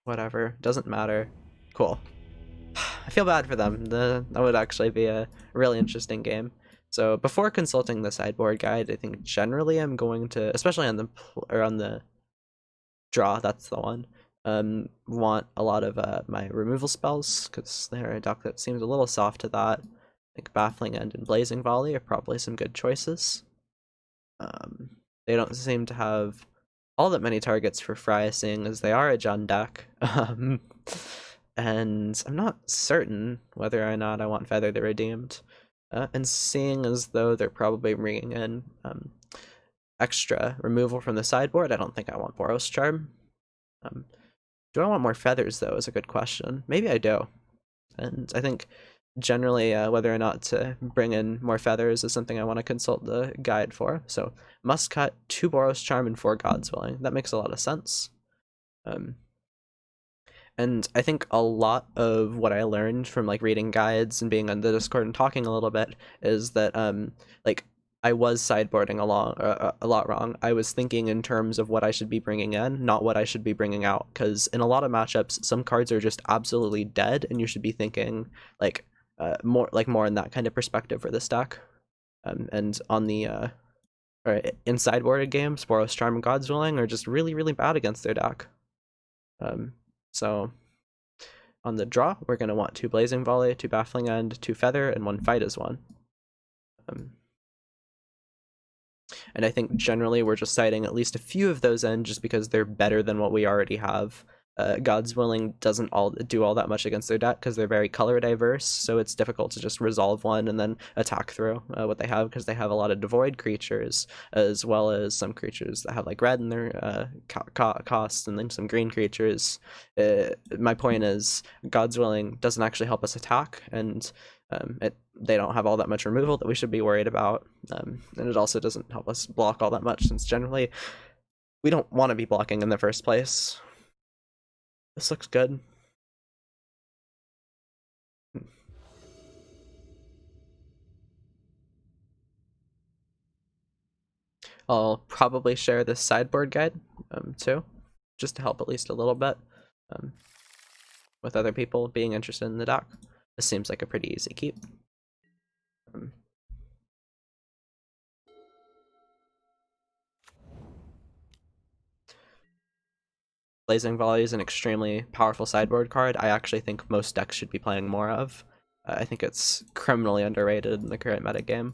Whatever, doesn't matter. Cool. I feel bad for them. That would actually be a really interesting game. So before consulting the sideboard guide, I think generally I'm going to, especially on the draw, that's the one, want a lot of my removal spells, because they're a deck that seems a little soft to that. I think Baffling End and Blazing Volley are probably some good choices. They don't seem to have all that many targets for Freya, seeing as they are a Jund deck. And I'm not certain whether or not I want Feather the Redeemed. And seeing as though they're probably bringing in extra removal from the sideboard, I don't think I want Boros Charm. Do I want more feathers, though, is a good question. Maybe I do. And I think generally whether or not to bring in more feathers is something I want to consult the guide for. So must cut 2 Boros Charm and 4 God's Willing. That makes a lot of sense. And I think a lot of what I learned from like reading guides and being on the Discord and talking a little bit is that like I was sideboarding a lot wrong. I was thinking in terms of what I should be bringing in, not what I should be bringing out. Because in a lot of matchups, some cards are just absolutely dead, and you should be thinking like more in that kind of perspective for this deck. And on the or in sideboarded games, Boros Charm and God's Willing are just really really bad against their deck. So on the draw, we're going to want 2 Blazing Volley, 2 Baffling End, 2 Feather, and 1 Fight as 1. And I think generally we're just citing at least a few of those in just because they're better than what we already have. God's Willing doesn't do all that much against their deck because they're very color diverse, so it's difficult to just resolve one and then attack through what they have, because they have a lot of devoid creatures, as well as some creatures that have like red in their costs, and then some green creatures. My point is, God's Willing doesn't actually help us attack, and they don't have all that much removal that we should be worried about, and it also doesn't help us block all that much, since generally we don't want to be blocking in the first place. This looks good. I'll probably share this sideboard guide too, just to help at least a little bit with other people being interested in the deck. This seems like a pretty easy keep. Blazing Volley is an extremely powerful sideboard card. I actually think most decks should be playing more of. I think it's criminally underrated in the current metagame.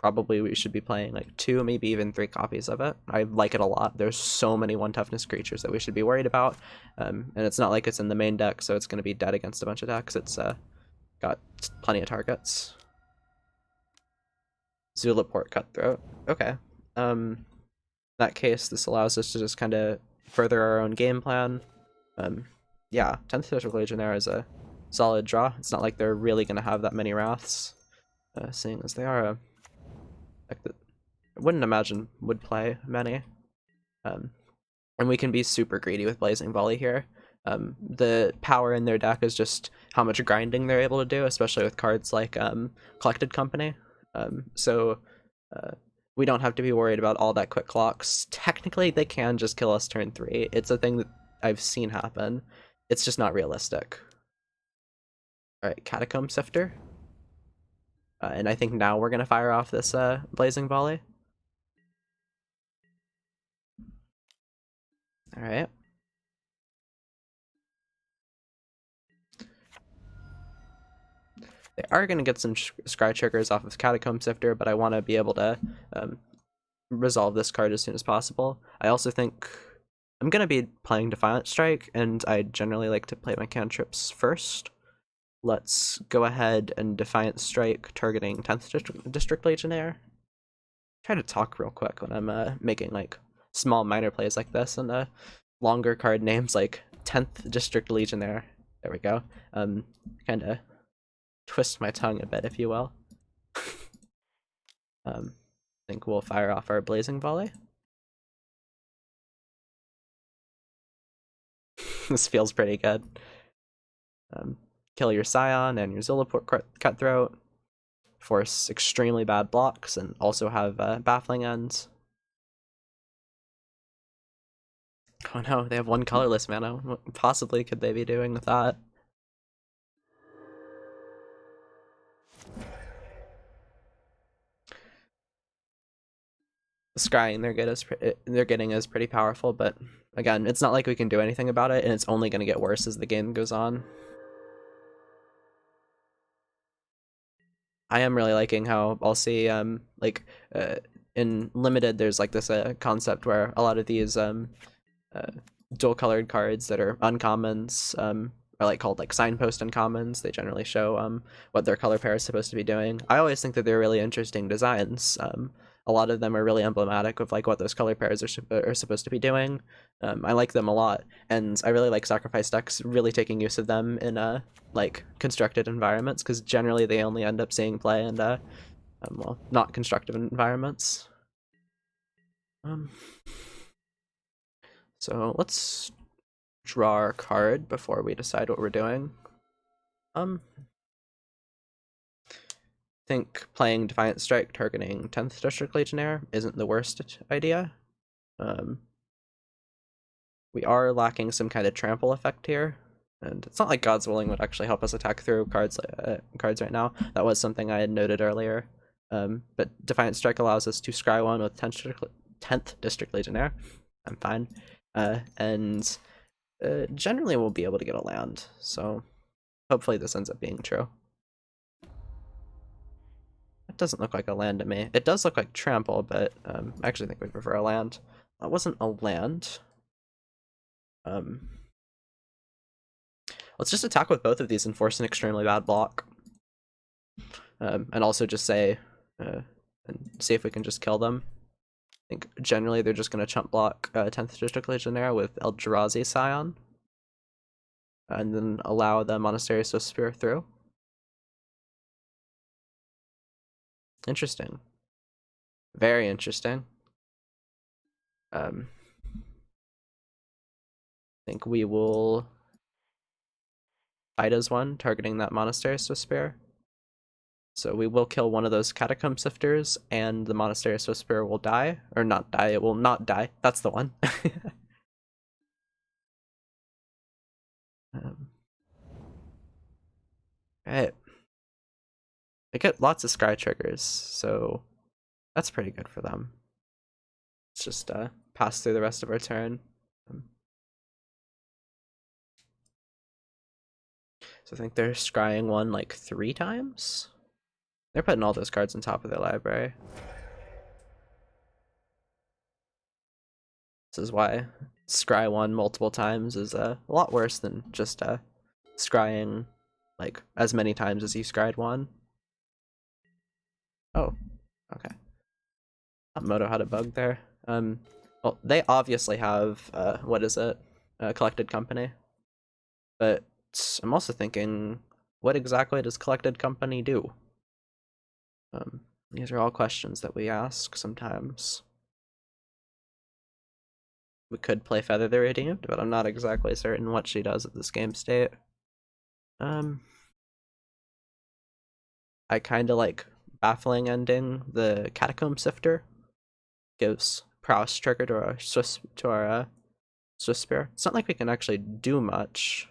probably we should be playing like 2, maybe even 3 copies of it. I like it a lot. There's so many 1 toughness creatures that we should be worried about, and it's not like it's in the main deck, so it's going to be dead against a bunch of decks. It's got plenty of targets. Zulaport Cutthroat. Okay. In that case, this allows us to just kind of further our own game plan. Yeah, 10th District Legionnaire is a solid draw. It's not like they're really going to have that many Wraths, seeing as they are a deck that I wouldn't imagine would play many. And we can be super greedy with Blazing Volley here. The power in their deck is just how much grinding they're able to do, especially with cards like Collected Company. So we don't have to be worried about all that quick clocks. Technically, they can just kill us turn 3. It's a thing that I've seen happen. It's just not realistic. Alright, Catacomb Sifter. And I think now we're going to fire off this Blazing Volley. Alright. They are going to get some Scry Triggers off of Catacomb Sifter, but I want to be able to resolve this card as soon as possible. I also think I'm going to be playing Defiant Strike, and I generally like to play my cantrips first. Let's go ahead and Defiant Strike targeting 10th District Legionnaire. Try to talk real quick when I'm making like small minor plays like this, and longer card names like 10th District Legionnaire. There we go. Kind of twist my tongue a bit, if you will. I think we'll fire off our Blazing Volley. This feels pretty good. Kill your Scion and your Zulaport Cutthroat. Force extremely bad blocks and also have Baffling Ends. Oh no, they have 1 colorless mana. What possibly could they be doing with that? The scrying they're getting is pretty powerful, but again, it's not like we can do anything about it, and it's only going to get worse as the game goes on. I am really liking how I'll see in limited there's like this concept where a lot of these dual colored cards that are uncommons are like called like signpost uncommons. They generally show what their color pair is supposed to be doing. I always think that they're really interesting designs. A lot of them are really emblematic of like what those color pairs are supposed to be doing. I like them a lot, and I really like sacrifice decks really taking use of them in like constructed environments, because generally they only end up seeing play in well, not constructive environments. So let's draw our card before we decide what we're doing. I think playing Defiant Strike targeting 10th District Legionnaire isn't the worst idea. We are lacking some kind of trample effect here, and it's not like God's Willing would actually help us attack through cards right now. That was something I had noted earlier. But Defiant Strike allows us to scry 1 with 10th District Legionnaire. I'm fine. And generally we'll be able to get a land, so hopefully this ends up being true. It doesn't look like a land to me. It does look like trample, but I actually think we prefer a land. That wasn't a land. Let's just attack with both of these and force an extremely bad block. And also just say, and see if we can just kill them. I think generally they're just going to chump block 10th District Legionnaire with Eldrazi Scion. And then allow the Monastery Spear through. Interesting. Very interesting. I think we will fight as one, targeting that Monastery Spear. So we will kill one of those Catacomb Sifters, and the Monastery Spear will die. Or not die, it will not die. That's the one. Alright. They get lots of scry triggers, so that's pretty good for them. Let's just pass through the rest of our turn. So I think they're scrying one like 3 times. They're putting all those cards on top of their library. This is why scry 1 multiple times is a lot worse than just scrying like as many times as you scryed 1. Oh, okay. Moto had a bug there. Well, they obviously have what is it? Collected Company. But I'm also thinking, what exactly does Collected Company do? These are all questions that we ask sometimes. We could play Feather the Redeemed, but I'm not exactly certain what she does at this game state. I kind of like Baffling Ending the Catacomb Sifter. Gives prowess trigger to our Swiss Spear. It's not like we can actually do much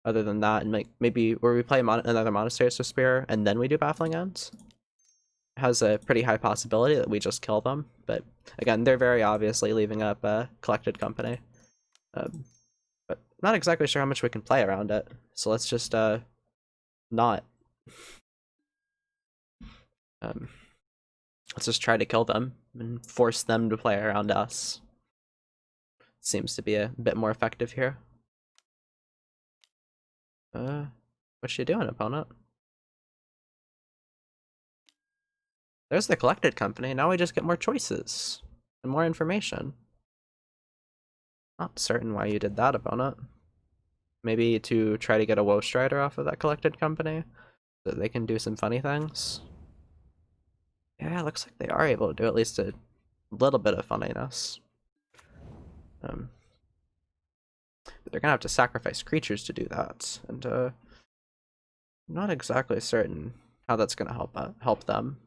other than that, and like maybe where we play another Monastery Swiss Spear and then we do Baffling Ends. Has a pretty high possibility that we just kill them, but again, they're very obviously leaving up a Collected Company. But not exactly sure how much we can play around it, so let's just not. Let's just try to kill them and force them to play around us. Seems to be a bit more effective here. What's she doing, opponent? There's the Collected Company. Now we just get more choices and more information. Not certain why you did that, opponent. Maybe to try to get a Woe Strider off of that Collected Company so they can do some funny things. Yeah, it looks like they are able to do at least a little bit of funniness. But they're gonna have to sacrifice creatures to do that, and I'm not exactly certain how that's gonna help them.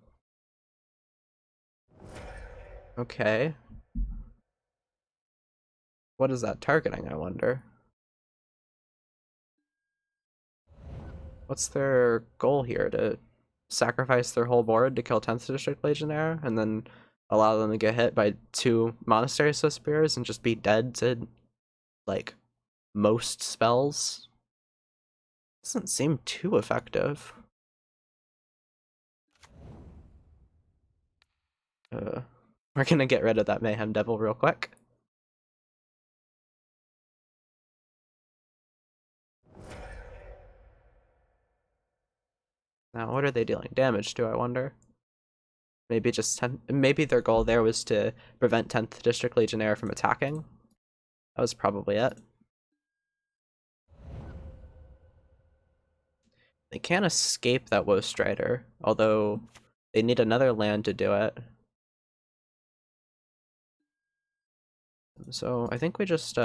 Okay. What is that targeting, I wonder? What's their goal here? To sacrifice their whole board to kill 10th District Legionnaire and then allow them to get hit by 2 Monastery Swiss Spears and just be dead to, like, most spells? Doesn't seem too effective. We're gonna get rid of that Mayhem Devil real quick. Now, what are they dealing damage to, I wonder? Maybe just maybe their goal there was to prevent 10th District Legionnaire from attacking. That was probably it. They can't escape that Woe Strider, although they need another land to do it. So I think we just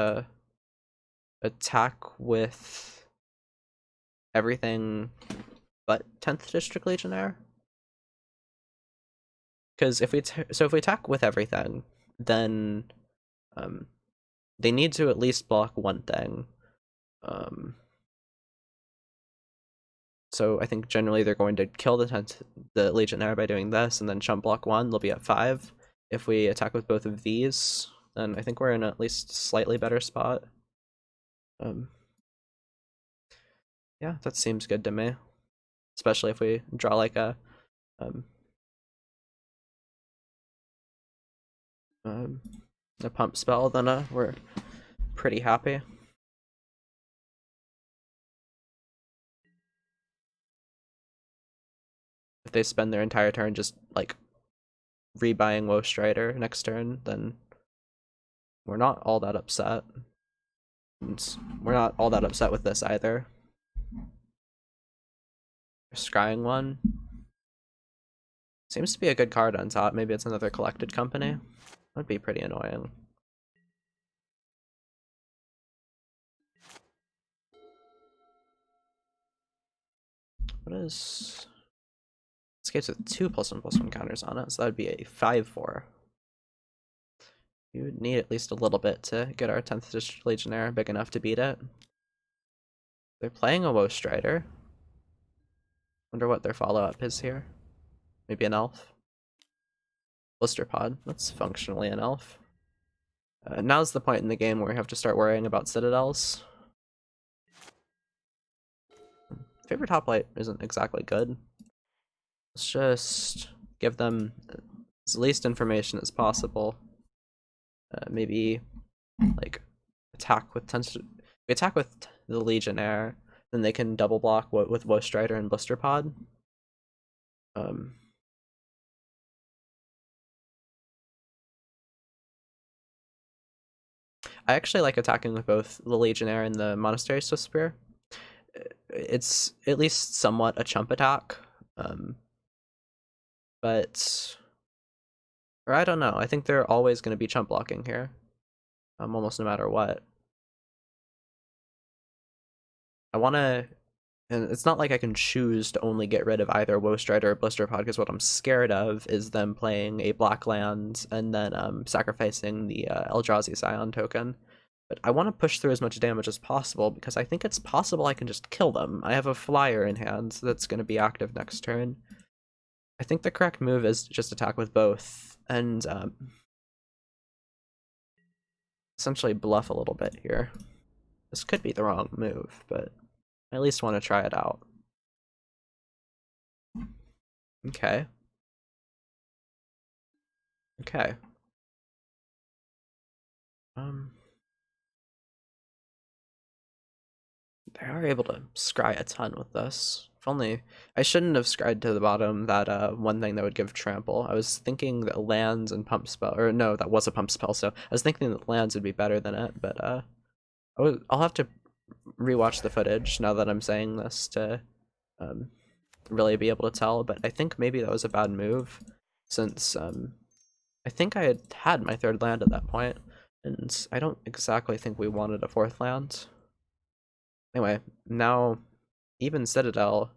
attack with everything but 10th District Legionnaire. Because if we attack with everything, then they need to at least block one thing. So I think generally they're going to kill the Legionnaire by doing this, and then chump block 1. They'll be at 5. If we attack with both of these, then I think we're in at least slightly better spot. Yeah, that seems good to me. Especially if we draw like a pump spell, then we're pretty happy. If they spend their entire turn just like rebuying Woe Strider next turn, then we're not all that upset. And we're not all that upset with this either. Scrying 1 seems to be a good card on top. Maybe it's another Collected Company. That'd be pretty annoying. What is... Escapes with 2+1/+1 counters on it, so that'd be a 5/4. We would need at least a little bit to get our 10th District Legionnaire big enough to beat it. They're playing a Woe Strider. Wonder what their follow-up is here. Maybe an elf? Blister Pod. That's functionally an elf. Now's the point in the game where we have to start worrying about citadels. Favorite Hoplite isn't exactly good. Let's just give them as least information as possible. Maybe like attack with we attack with the Legionnaire, then they can double block with Woe Strider and Blister Pod. I actually like attacking with both the Legionnaire and the Monastery Swift Spear. It's at least somewhat a chump attack, but or I don't know. I think they're always going to be chump blocking here, almost no matter what. I want to, and it's not like I can choose to only get rid of either Woe Strider or Blister Pod, because what I'm scared of is them playing a black land and then sacrificing the Eldrazi Scion token. But I want to push through as much damage as possible because I think it's possible I can just kill them. I have a flyer in hand that's going to be active next turn. I think the correct move is to just attack with both and essentially bluff a little bit here. This could be the wrong move, but I at least want to try it out. Okay. Okay. They are able to scry a ton with this. If only I shouldn't have scried to the bottom that one thing that would give trample. I was thinking that lands and pump spell, or no, that was a pump spell. So I was thinking that lands would be better than it, but I'll have to rewatch the footage now that I'm saying this to really be able to tell. But I think maybe that was a bad move, since I think I had my third land at that point, and I don't exactly think we wanted a fourth land. Anyway, now even Citadel,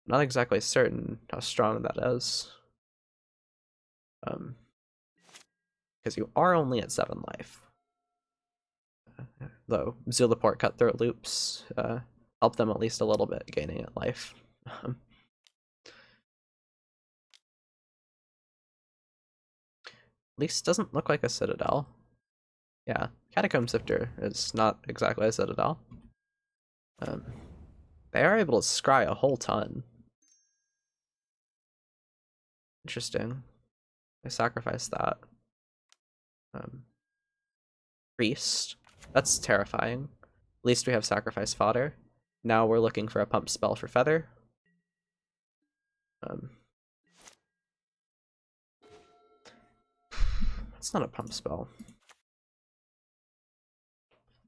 not exactly certain how strong that is. Because you are only at 7 life. Though Zulaport Cutthroat loops help them at least a little bit gaining at life. At least doesn't look like a Citadel. Yeah, Catacomb Sifter is not exactly a Citadel. They are able to scry a whole ton. Interesting. I sacrificed that. Priest. That's terrifying. At least we have sacrifice fodder. Now we're looking for a pump spell for Feather. It's not a pump spell.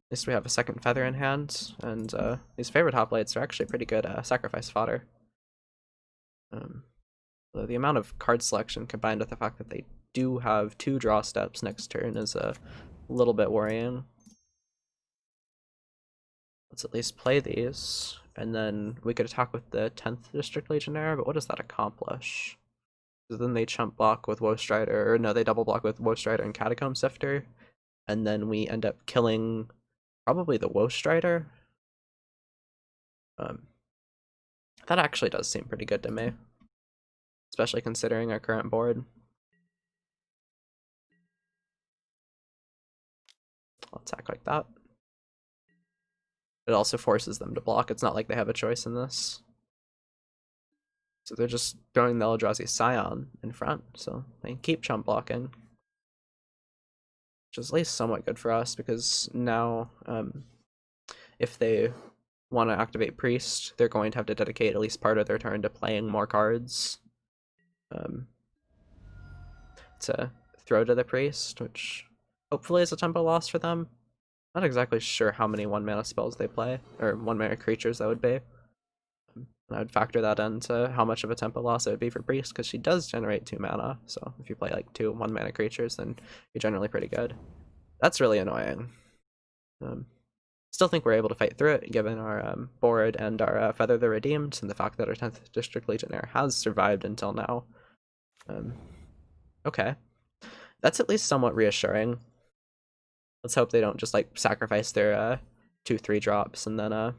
At least we have a second Feather in hand, and these favorite hoplites are actually pretty good sacrifice fodder. The amount of card selection combined with the fact that they do have 2 draw steps next turn is a little bit worrying. Let's at least play these, and then we could attack with the 10th District Legionnaire, but what does that accomplish? So then they chump block with Woe Strider, or no, they double block with Woe Strider and Catacomb Sifter, and then we end up killing probably the Woe Strider. That actually does seem pretty good to me, especially considering our current board. I'll attack like that. It also forces them to block. It's not like they have a choice in this. So they're just throwing the Eldrazi Scion in front, so they can keep chump blocking. Which is at least somewhat good for us, because now if they want to activate Priest, they're going to have to dedicate at least part of their turn to playing more cards to throw to the Priest, which hopefully is a tempo loss for them. Not exactly sure how many 1-mana spells they play, or 1-mana creatures that would be. I would factor that into how much of a tempo loss it would be for Priest, because she does generate 2 mana, so if you play like 2 1-mana creatures, then you're generally pretty good. That's really annoying. Still think we're able to fight through it, given our board and our Feather the Redeemed, and the fact that our 10th District Legionnaire has survived until now. Okay. That's at least somewhat reassuring. Let's hope they don't just like sacrifice their 2/3 drops and then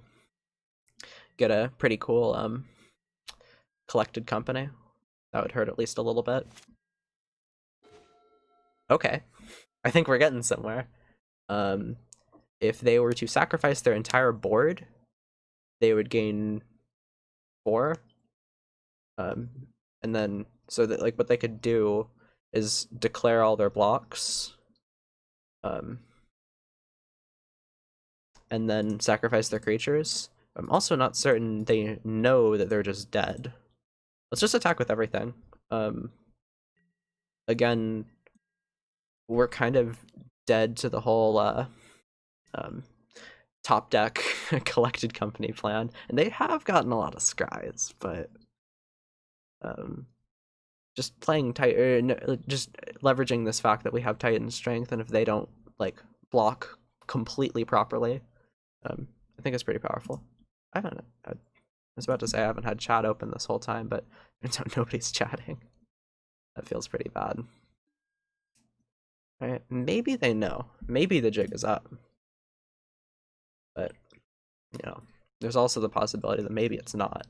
get a pretty cool collected company. That would hurt at least a little bit. Okay. I think we're getting somewhere. If they were to sacrifice their entire board, they would gain 4. and then so that like what they could do is declare all their blocks, um, and then sacrifice their creatures. I'm also not certain they know that they're just dead. Let's just attack with everything. Um, Again, we're kind of dead to the whole um, top deck collected company plan, and they have gotten a lot of scries, but just playing just leveraging this fact that we have Titan strength, and if they don't like block completely properly, I think it's pretty powerful. I was about to say I haven't had chat open this whole time, but turns out nobody's chatting. That feels pretty bad. Alright, maybe they know. Maybe the jig is up. But, you know, there's also the possibility that maybe it's not.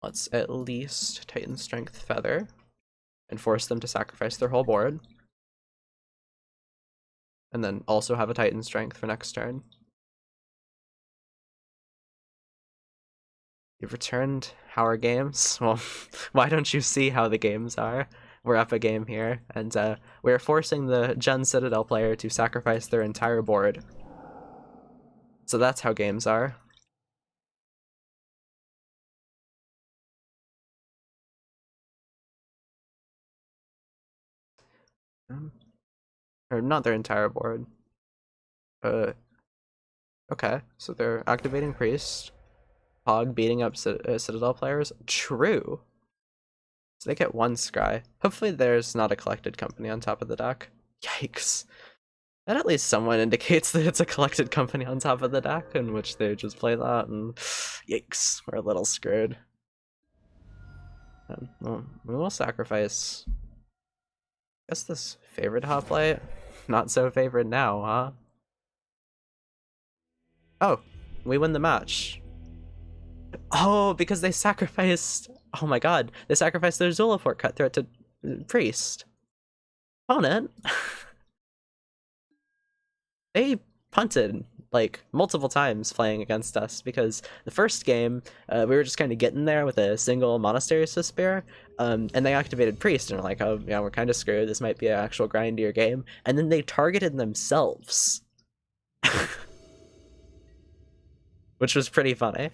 Let's at least Titan Strength Feather and force them to sacrifice their whole board. And then also have a Titan Strength for next turn. You've returned how are games? Well, why don't you see how the games are? We're up a game here, and we're forcing the Gen Citadel player to sacrifice their entire board. So that's how games are. Or not their entire board. Okay, so they're activating Priest. Hog beating up Citadel players. True. So they get one scry. Hopefully there's not a collected company on top of the deck. Yikes. That at least somewhat indicates that it's a collected company on top of the deck, in which they just play that, and yikes, we're a little screwed. Well, we will sacrifice. I guess this favored hoplite? Not so favored now, huh? Oh, we win the match. Oh, because they sacrificed. Oh my god, they sacrificed their Zulaport cut threat to Priest. Opponent. They punted like multiple times playing against us, because the first game we were just kind of getting there with a single Monastery Spear, and they activated Priest and are like, oh yeah, we're kind of screwed, this might be an actual grindier game, and then they targeted themselves. Which was pretty funny.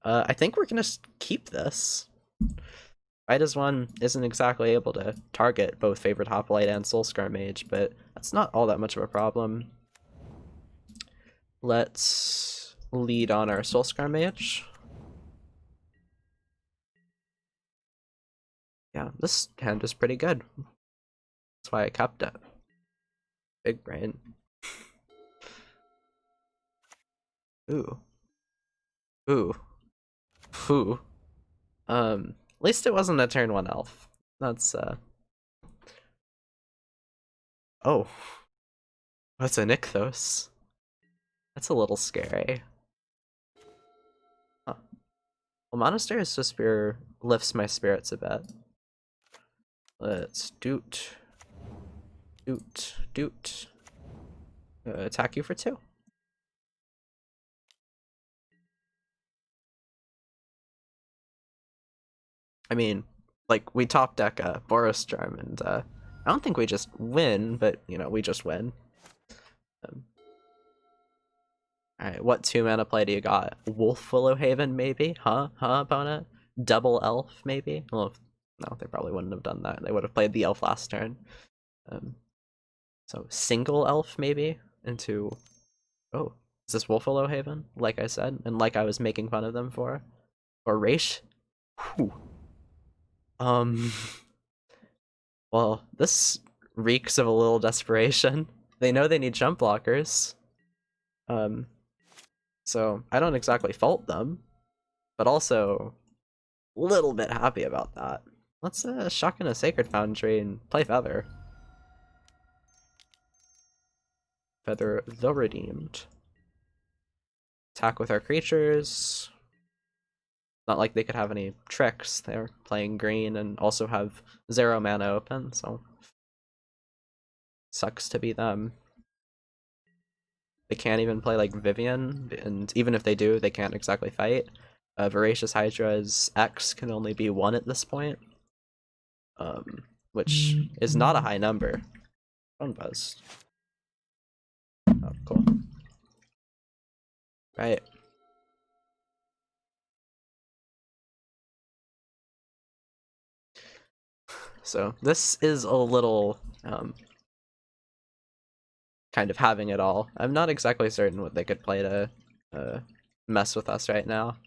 I think we're gonna keep this. As one isn't exactly able to target both Favorite Hoplite and Soulscar Mage, but that's not all that much of a problem. Let's lead on our Soulscar Mage. Yeah, this hand is pretty good. That's why I kept it. Big brain. Ooh. Ooh. Ooh. At least it wasn't a turn 1 elf. That's, Oh. That's a Nykthos. That's a little scary. Huh. Well, Monastery Spear lifts my spirits a bit. Let's doot. Attack you for 2. I mean, like, we top deck a Boros Charm, and I don't think we just win, but, you know, we just win. Alright, what 2-mana play do you got? Wolf Willowhaven, maybe? Huh, opponent? Double Elf, maybe? Well, no, they probably wouldn't have done that. They would have played the Elf last turn. So, single Elf, maybe? Into... Oh, is this Wolf Willowhaven? Like I said, and like I was making fun of them for? Or Raish? Whew. Well, this reeks of a little desperation. They know they need jump blockers. So I don't exactly fault them, but also a little bit happy about that. Let's shock in a Sacred Foundry and play Feather. Feather the Redeemed. Attack with our creatures. Not like they could have any tricks. They're playing green and also have 0 mana open, so sucks to be them. They can't even play like Vivian, and even if they do, they can't exactly fight. Voracious Hydra's X can only be 1 at this point, which is not a high number. Phone buzz. Oh, cool. Right. So this is a little kind of having it all. I'm not exactly certain what they could play to mess with us right now.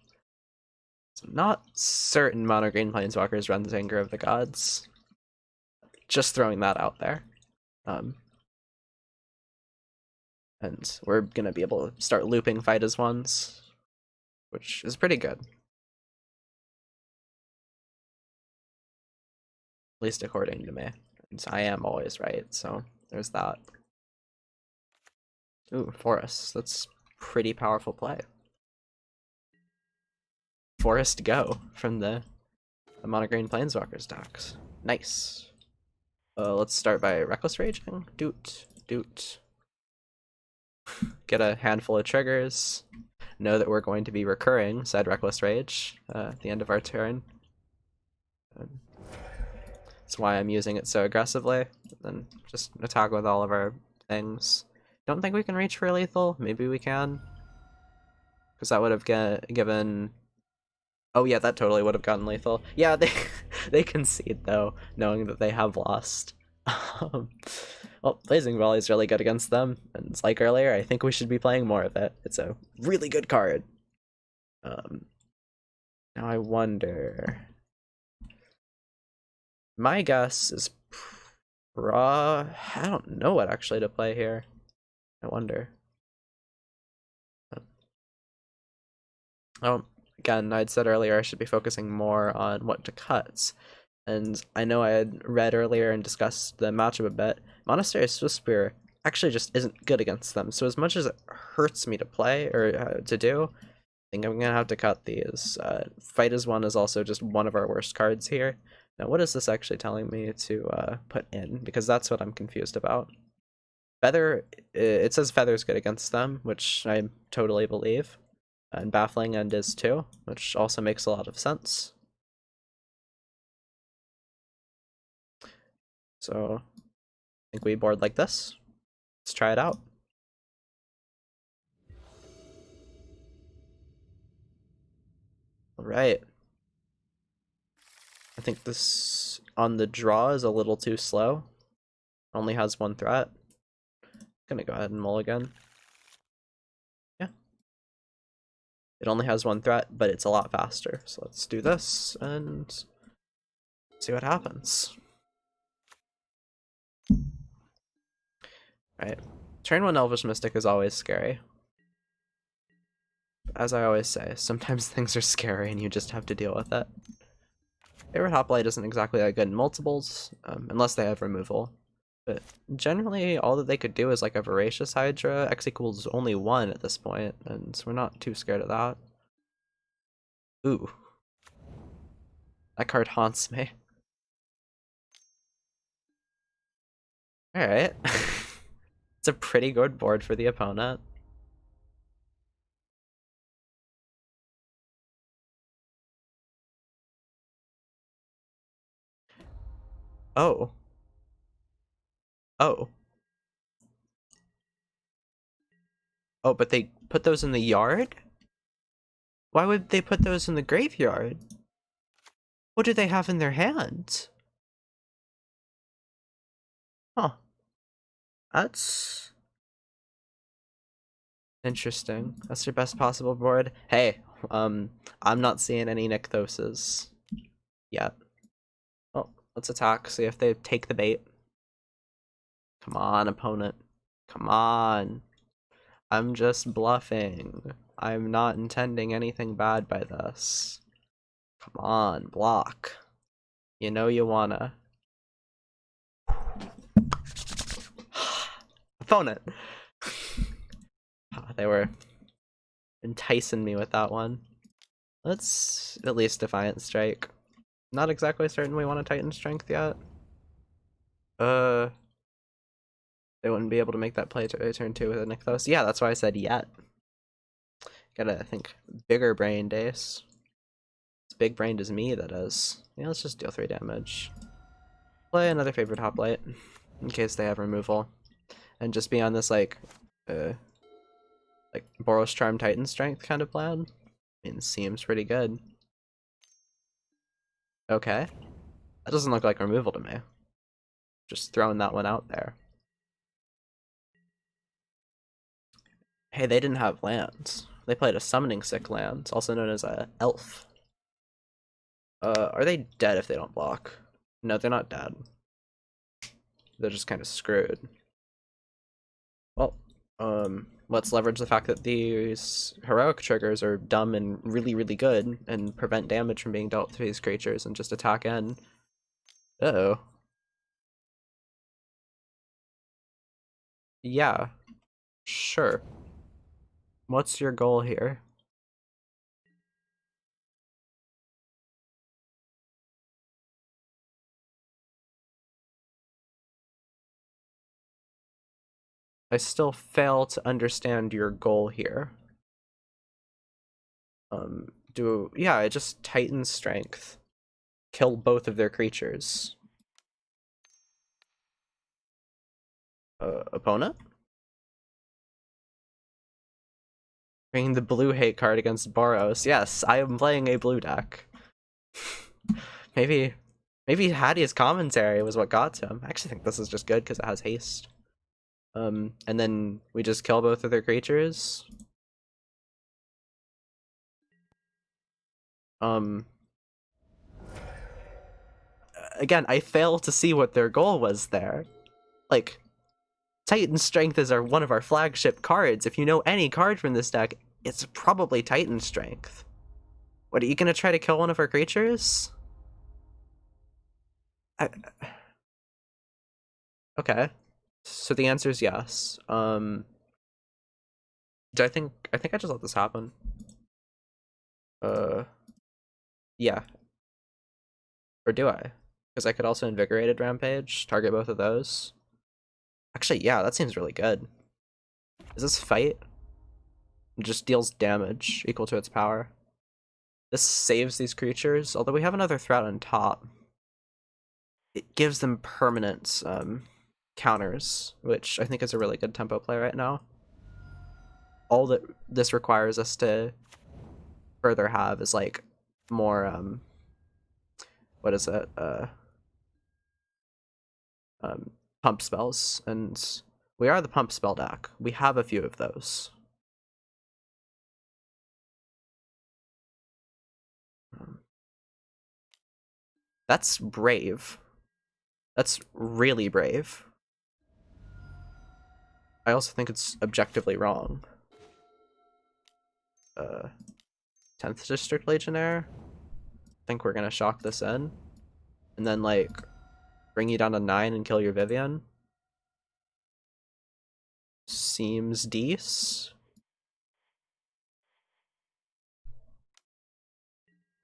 So not certain Mono Green Planeswalkers runs Anger of the Gods. Just throwing that out there. And we're gonna be able to start looping fight as ones, which is pretty good. At least according to me. And I am always right, so there's that. Ooh, Forest. That's pretty powerful play. Forest Go from the Mono Green Planeswalkers decks. Nice. Let's start by Reckless Raging. Doot. Get a handful of triggers. Know that we're going to be recurring said Reckless Rage at the end of our turn. That's why I'm using it so aggressively. Then just attack with all of our things. Don't think we can reach for lethal. Maybe we can. Because that would have given... Oh yeah, that totally would have gotten lethal. Yeah, they concede though, knowing that they have lost. Well, Blazing Volley is really good against them, and it's like earlier, I think we should be playing more of it. It's a really good card. Now I wonder... My guess is I don't know what actually to play here. I wonder. Oh, again, I'd said earlier I should be focusing more on what to cut. And I know I had read earlier and discussed the matchup a bit. Monastery Swiftspear actually just isn't good against them. So as much as it hurts me to play, or to do, I think I'm going to have to cut these. Fight as One is also just one of our worst cards here. Now, what is this actually telling me to put in? Because that's what I'm confused about. Feather, it says Feather's good against them, which I totally believe. And Baffling End is too, which also makes a lot of sense. So, I think we board like this. Let's try it out. Alright. I think this on the draw is a little too slow. Only has 1 threat. Gonna go ahead and mulligan. Yeah. It only has 1 threat, but it's a lot faster. So let's do this and see what happens. Right. Turn 1 Elvish Mystic is always scary. As I always say, sometimes things are scary and you just have to deal with it. Favorite Hoplite isn't exactly that good in multiples, unless they have removal. But generally, all that they could do is like a Voracious Hydra. X equals only 1 at this point, and we're not too scared of that. Ooh. That card haunts me. Alright. It's a pretty good board for the opponent. Oh. Oh. Oh, but they put those in the yard? Why would they put those in the graveyard? What do they have in their hands? Huh. That's interesting. That's your best possible board. Hey, I'm not seeing any Nykthoses yet. Well, let's attack, see if they take the bait. Come on, opponent. Come on. I'm just bluffing. I'm not intending anything bad by this. Come on, block. You know you wanna. Opponent! They were enticing me with that one. Let's at least Defiant Strike. Not exactly certain we want to Titan Strength yet. They wouldn't be able to make that play to turn 2 with a Nykthos. Yeah, that's why I said yet. Gotta think bigger brain Dace. It's big brained as me, that is. Yeah, let's just deal 3 damage. Play another favorite hoplite in case they have removal. And just be on this like Boros Charm Titan Strength kind of plan. I mean, seems pretty good. Okay. That doesn't look like removal to me. Just throwing that one out there. Hey, they didn't have lands. They played a Summoning Sick land, also known as a Elf. Are they dead if they don't block? No, they're not dead. They're just kind of screwed. Well, let's leverage the fact that these heroic triggers are dumb and really, really good and prevent damage from being dealt to these creatures and just attack in. Uh-oh. Yeah. Sure. What's your goal here? I still fail to understand your goal here. I just Titan Strength. Kill both of their creatures. Opponent? Bringing the blue hate card against Boros. Yes, I am playing a blue deck. Maybe Hattie's commentary was what got to him. I actually think this is just good because it has haste. And then we just kill both of their creatures. Again, I fail to see what their goal was there. Like, Titan Strength is one of our flagship cards. If you know any card from this deck, it's probably Titan Strength. What, are you gonna try to kill one of our creatures? Okay. So the answer is yes. I think I just let this happen. Yeah. Or do I? Because I could also Invigorated Rampage, target both of those. Actually, yeah, that seems really good. Is this fight? It just deals damage equal to its power. This saves these creatures, although we have another threat on top. It gives them permanent counters, which I think is a really good tempo play right now. All that this requires us to further have is like more what is it? Pump spells, and we are the pump spell deck. We have a few of those. That's brave. That's really brave. I also think it's objectively wrong. 10th District Legionnaire. I think we're gonna shock this in. And then, like, bring you down to 9 and kill your Vivian. Seems decent.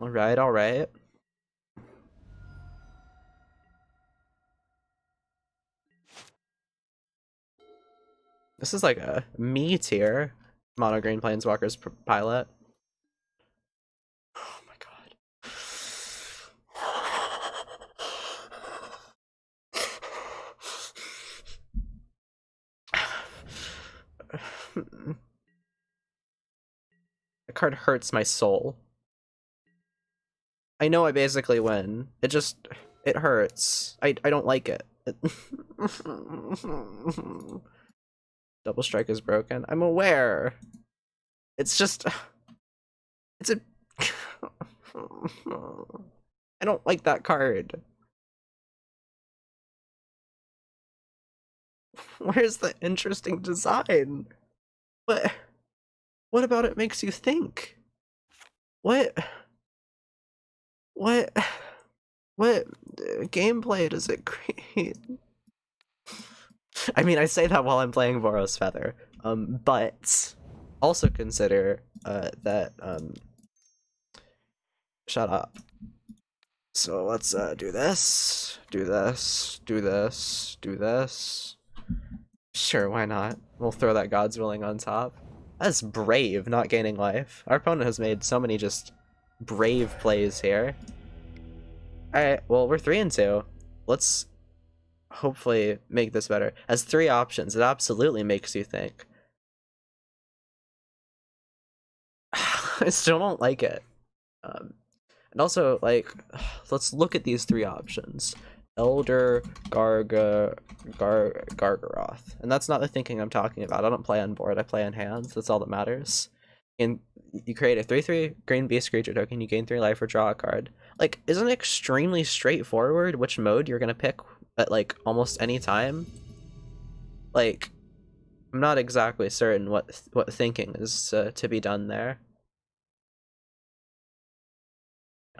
Alright, alright. This is like a me tier Mono Green Planeswalkers pilot. Oh my god. The card hurts my soul. I know I basically win. It hurts. I don't like it. Double Strike is broken. I'm aware. It's just... It's a... I don't like that card. Where's the interesting design? What about it makes you think? What gameplay does it create? I mean, I say that while I'm playing Boros Feather, but also consider that shut up. So let's do this, do this, do this, do this. Sure, why not? We'll throw that God's Willing on top. That's brave, not gaining life. Our opponent has made so many just brave plays here. Alright, well, we're 3-2. Let's hopefully make this better. As 3 options, it absolutely makes you think. I still don't like it. And also, like, let's look at these 3 options. Elder, Gargaroth. And that's not the thinking I'm talking about. I don't play on board, I play on hands. That's all that matters. And you create a 3/3 green beast creature token, you gain 3 life or draw a card. Like, isn't it extremely straightforward which mode you're gonna pick at, like, almost any time? Like, I'm not exactly certain what thinking is to be done there.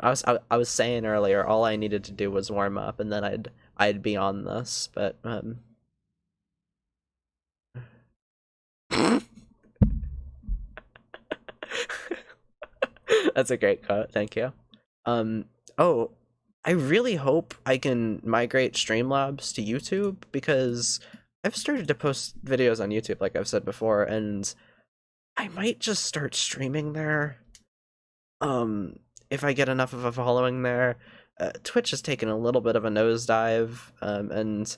I was saying earlier, all I needed to do was warm up, and then I'd be on this. But that's a great quote. Thank you. Oh, I really hope I can migrate Streamlabs to YouTube, because I've started to post videos on YouTube, like I've said before, and I might just start streaming there. If I get enough of a following there. Twitch has taken a little bit of a nosedive, and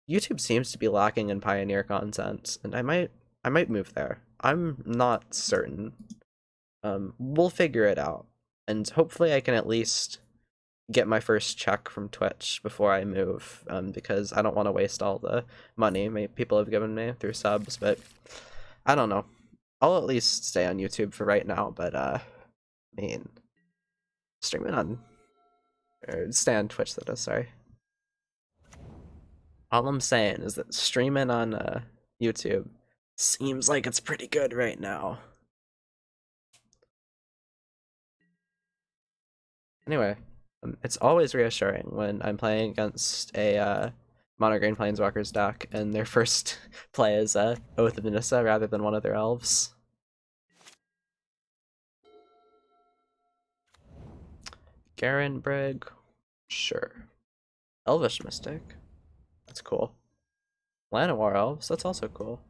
YouTube seems to be lacking in pioneer content, and I might move there. I'm not certain. We'll figure it out, and hopefully I can at least get my first check from Twitch before I move, because I don't want to waste all the money people have given me through subs, but I don't know. I'll at least stay on YouTube for right now, but I mean, streaming on, or stay on Twitch, that is, sorry. All I'm saying is that streaming on YouTube seems like it's pretty good right now. Anyway, it's always reassuring when I'm playing against a Mono Green Planeswalkers deck and their first play is Oath of Nissa rather than one of their elves. Garen Brig, sure. Elvish Mystic, that's cool. Llanowar Elves, that's also cool.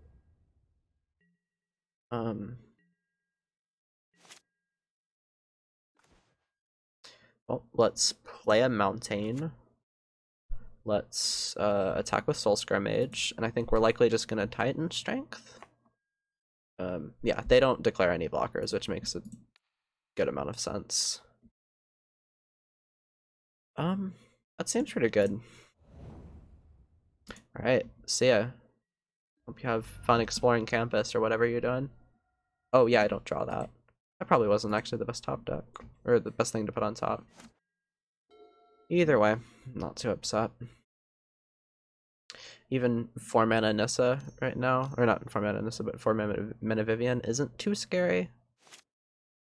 Well, let's play a Mountain. Let's attack with Soulscar Mage, and I think we're likely just gonna Titan Strength. Yeah, they don't declare any blockers, which makes a good amount of sense. That seems pretty good. Alright, see ya. Hope you have fun exploring campus or whatever you're doing. Oh yeah, I don't draw that. That probably wasn't actually the best top deck, or the best thing to put on top. Either way, not too upset. Even 4 mana Nissa right now, or not 4 mana Nissa, but 4 mana Vivian isn't too scary.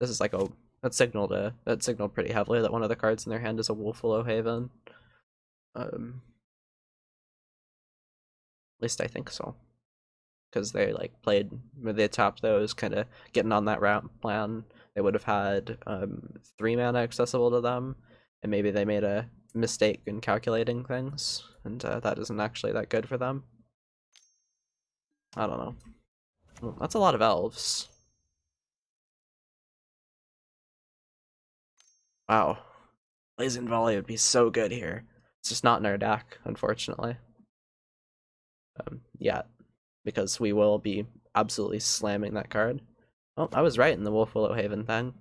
This is like that signaled pretty heavily that one of the cards in their hand is a Wolfwillow Haven. At least I think so, because they they tapped those, kind of getting on that route plan. They would have had 3 mana accessible to them, and maybe they made a mistake in calculating things, and that isn't actually that good for them. I don't know. Well, that's a lot of elves. Wow. Blazing Volley would be so good here. It's just not in our deck, unfortunately. Yeah, because we will be absolutely slamming that card. Oh, I was right in the Wolfwillow Haven thing.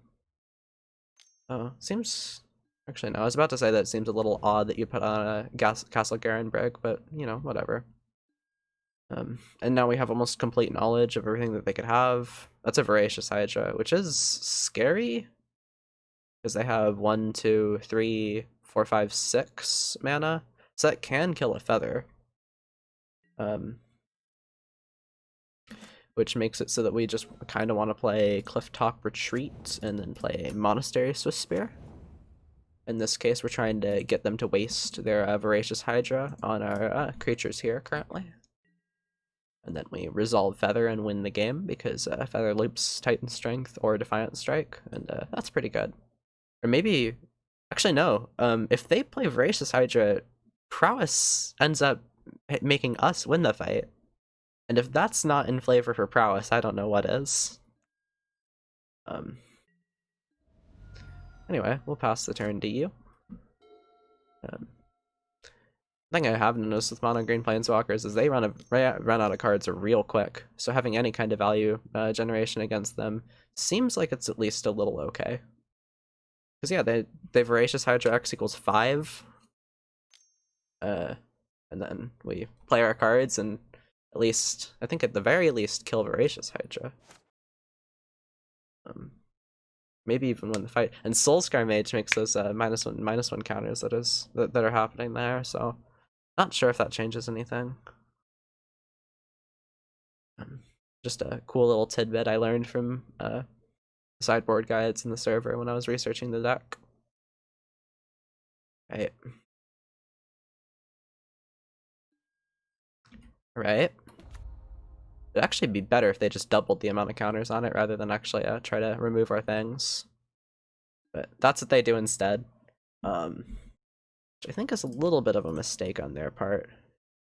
Oh, seems... Actually, no, I was about to say that it seems a little odd that you put on a Castle Garen Brig, but, you know, whatever. And now we have almost complete knowledge of everything that they could have. That's a Voracious Hydra, which is scary, because they have 1, 2, 3, 4, 5, 6 mana, so that can kill a Feather. Which makes it so that we just kind of want to play Clifftop Retreat and then play Monastery Swift Spear. In this case, we're trying to get them to waste their Voracious Hydra on our creatures here currently. And then we resolve Feather and win the game, because Feather loops Titan Strength or Defiant Strike, and that's pretty good. Or maybe... Actually, no. If they play Voracious Hydra, Prowess ends up making us win the fight. And if that's not in flavor for prowess, I don't know what is. Um. Anyway, we'll pass the turn to you. Thing I have noticed with mono green planeswalkers is they run out of cards real quick. So having any kind of value generation against them seems like it's at least a little okay. Because yeah, they Voracious Hydra X equals 5. And then we play our cards and at least, I think at the very least, kill Voracious Hydra. Maybe even win the fight. And Soulscar Mage makes those -1/-1 counters that are happening there, so not sure if that changes anything. Just a cool little tidbit I learned from sideboard guides in the server when I was researching the deck. Right. It'd actually be better if they just doubled the amount of counters on it rather than actually try to remove our things. But that's what they do instead. Which I think is a little bit of a mistake on their part,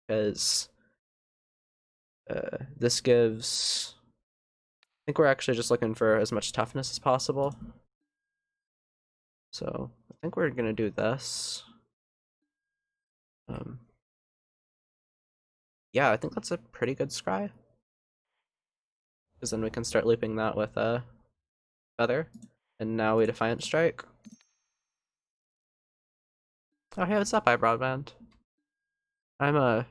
because this gives... I think we're actually just looking for as much toughness as possible. So I think we're gonna do this. Yeah, I think that's a pretty good scry. Because then we can start looping that with a feather. And now we Defiant Strike. Oh hey, what's up, iBroadband? I'm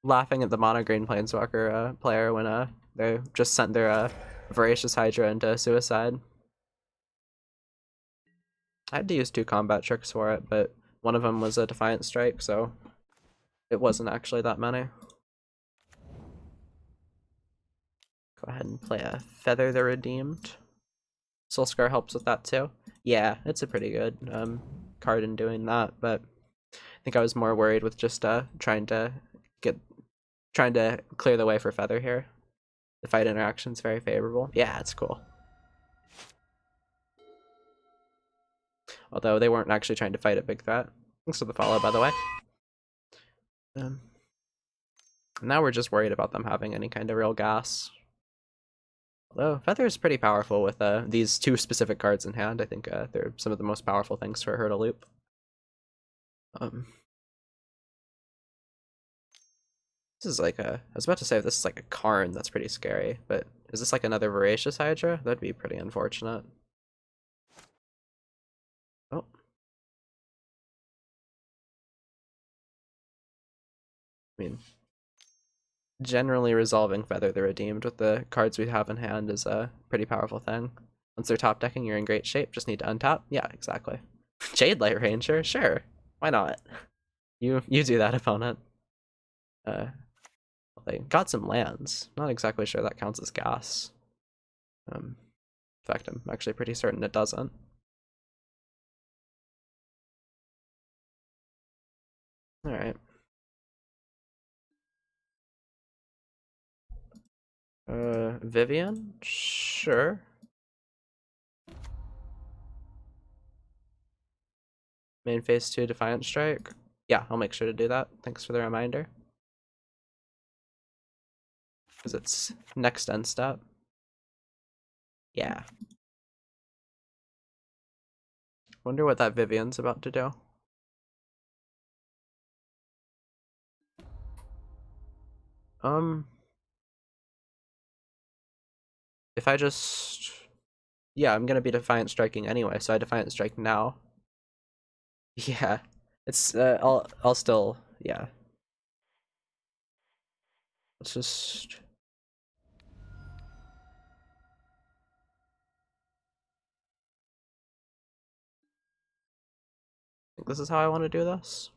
laughing at the mono green planeswalker player when they just sent their Voracious Hydra into suicide. I had to use 2 combat tricks for it, but one of them was a Defiant Strike, so it wasn't actually that many. Go ahead and play a Feather the Redeemed. Soulscar helps with that too. Yeah, it's a pretty good card in doing that, but I think I was more worried with just trying to clear the way for Feather here. The fight interaction's very favorable. Yeah, it's cool. Although they weren't actually trying to fight a big threat. Thanks for the follow, by the way. Now we're just worried about them having any kind of real gas. Although Feather is pretty powerful with these 2 specific cards in hand. I think they're some of the most powerful things for her to loop. This is like I was about to say this is like a Karn, that's pretty scary, but is this like another Voracious Hydra? That'd be pretty unfortunate. Oh. I mean, generally resolving Feather the Redeemed with the cards we have in hand is a pretty powerful thing. Once they're top decking, you're in great shape. Just need to untap. Yeah, exactly. Jade Light Ranger, sure. Why not? You do that, opponent. They got some lands. Not exactly sure that counts as gas. In fact, I'm actually pretty certain it doesn't. Alright. Vivian? Sure. Main phase 2 Defiant Strike? Yeah, I'll make sure to do that. Thanks for the reminder. Because it's next end step. Yeah. Wonder what that Vivian's about to do. If I just... Yeah, I'm gonna be Defiant Striking anyway, so I Defiant Strike now. Yeah. It's, I'll still... Yeah. Let's just... I think this is how I want to do this.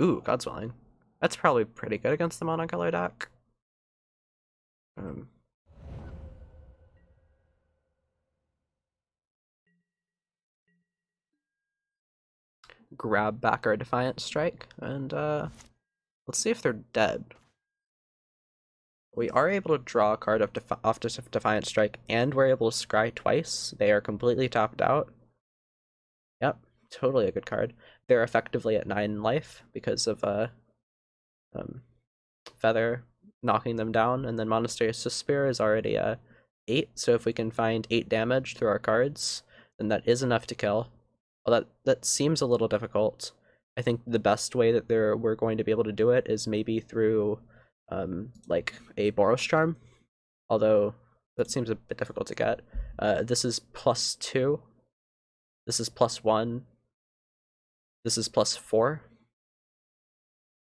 Ooh, God's Willing. That's probably pretty good against the monocolor deck. Grab back our Defiant Strike, and let's see if they're dead. We are able to draw a card off Defiant Strike, and we're able to scry twice. They are completely tapped out. Yep, totally a good card. they're effectively at 9 life because of um, Feather knocking them down, and then Monastery Spear is already 8, so if we can find 8 damage through our cards, then that is enough to kill. Well, that seems a little difficult. I think the best way that we're going to be able to do it is maybe through like a Boros Charm, although that seems a bit difficult to get. This is +2. This is +1. This is +4.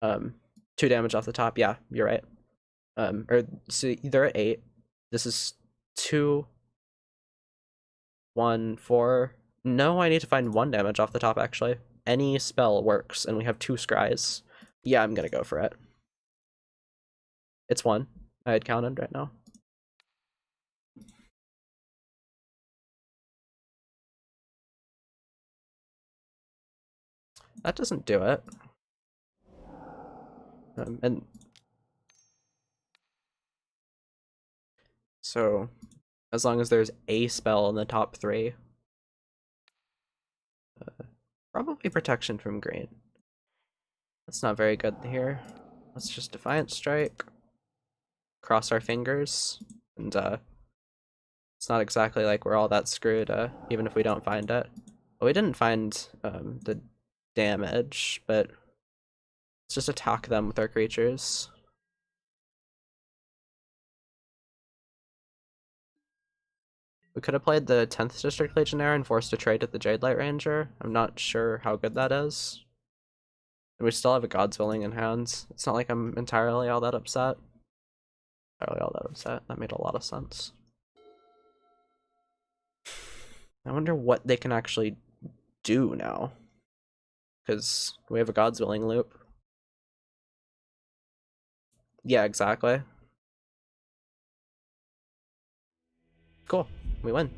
2 damage off the top. Yeah, you're right. Or so they're at 8. This is 2, 1, 4. No, I need to find 1 damage off the top, actually. Any spell works, and we have 2 scries. Yeah, I'm gonna go for it. It's 1. I had counted right now. That doesn't do it. And so, as long as there's a spell in the top 3, probably protection from green. That's not very good here. Let's just Defiant Strike, cross our fingers, and it's not exactly like we're all that screwed, even if we don't find it. Well, we didn't find the damage, but let's just attack them with our creatures. We could have played the 10th District Legionnaire and forced a trade at the Jade Light Ranger. I'm not sure how good that is. And we still have a God's Willing in hand. It's not like I'm entirely all that upset. That made a lot of sense. I wonder what they can actually do now. Because we have a God's Willing loop. Yeah, exactly. Cool. We win.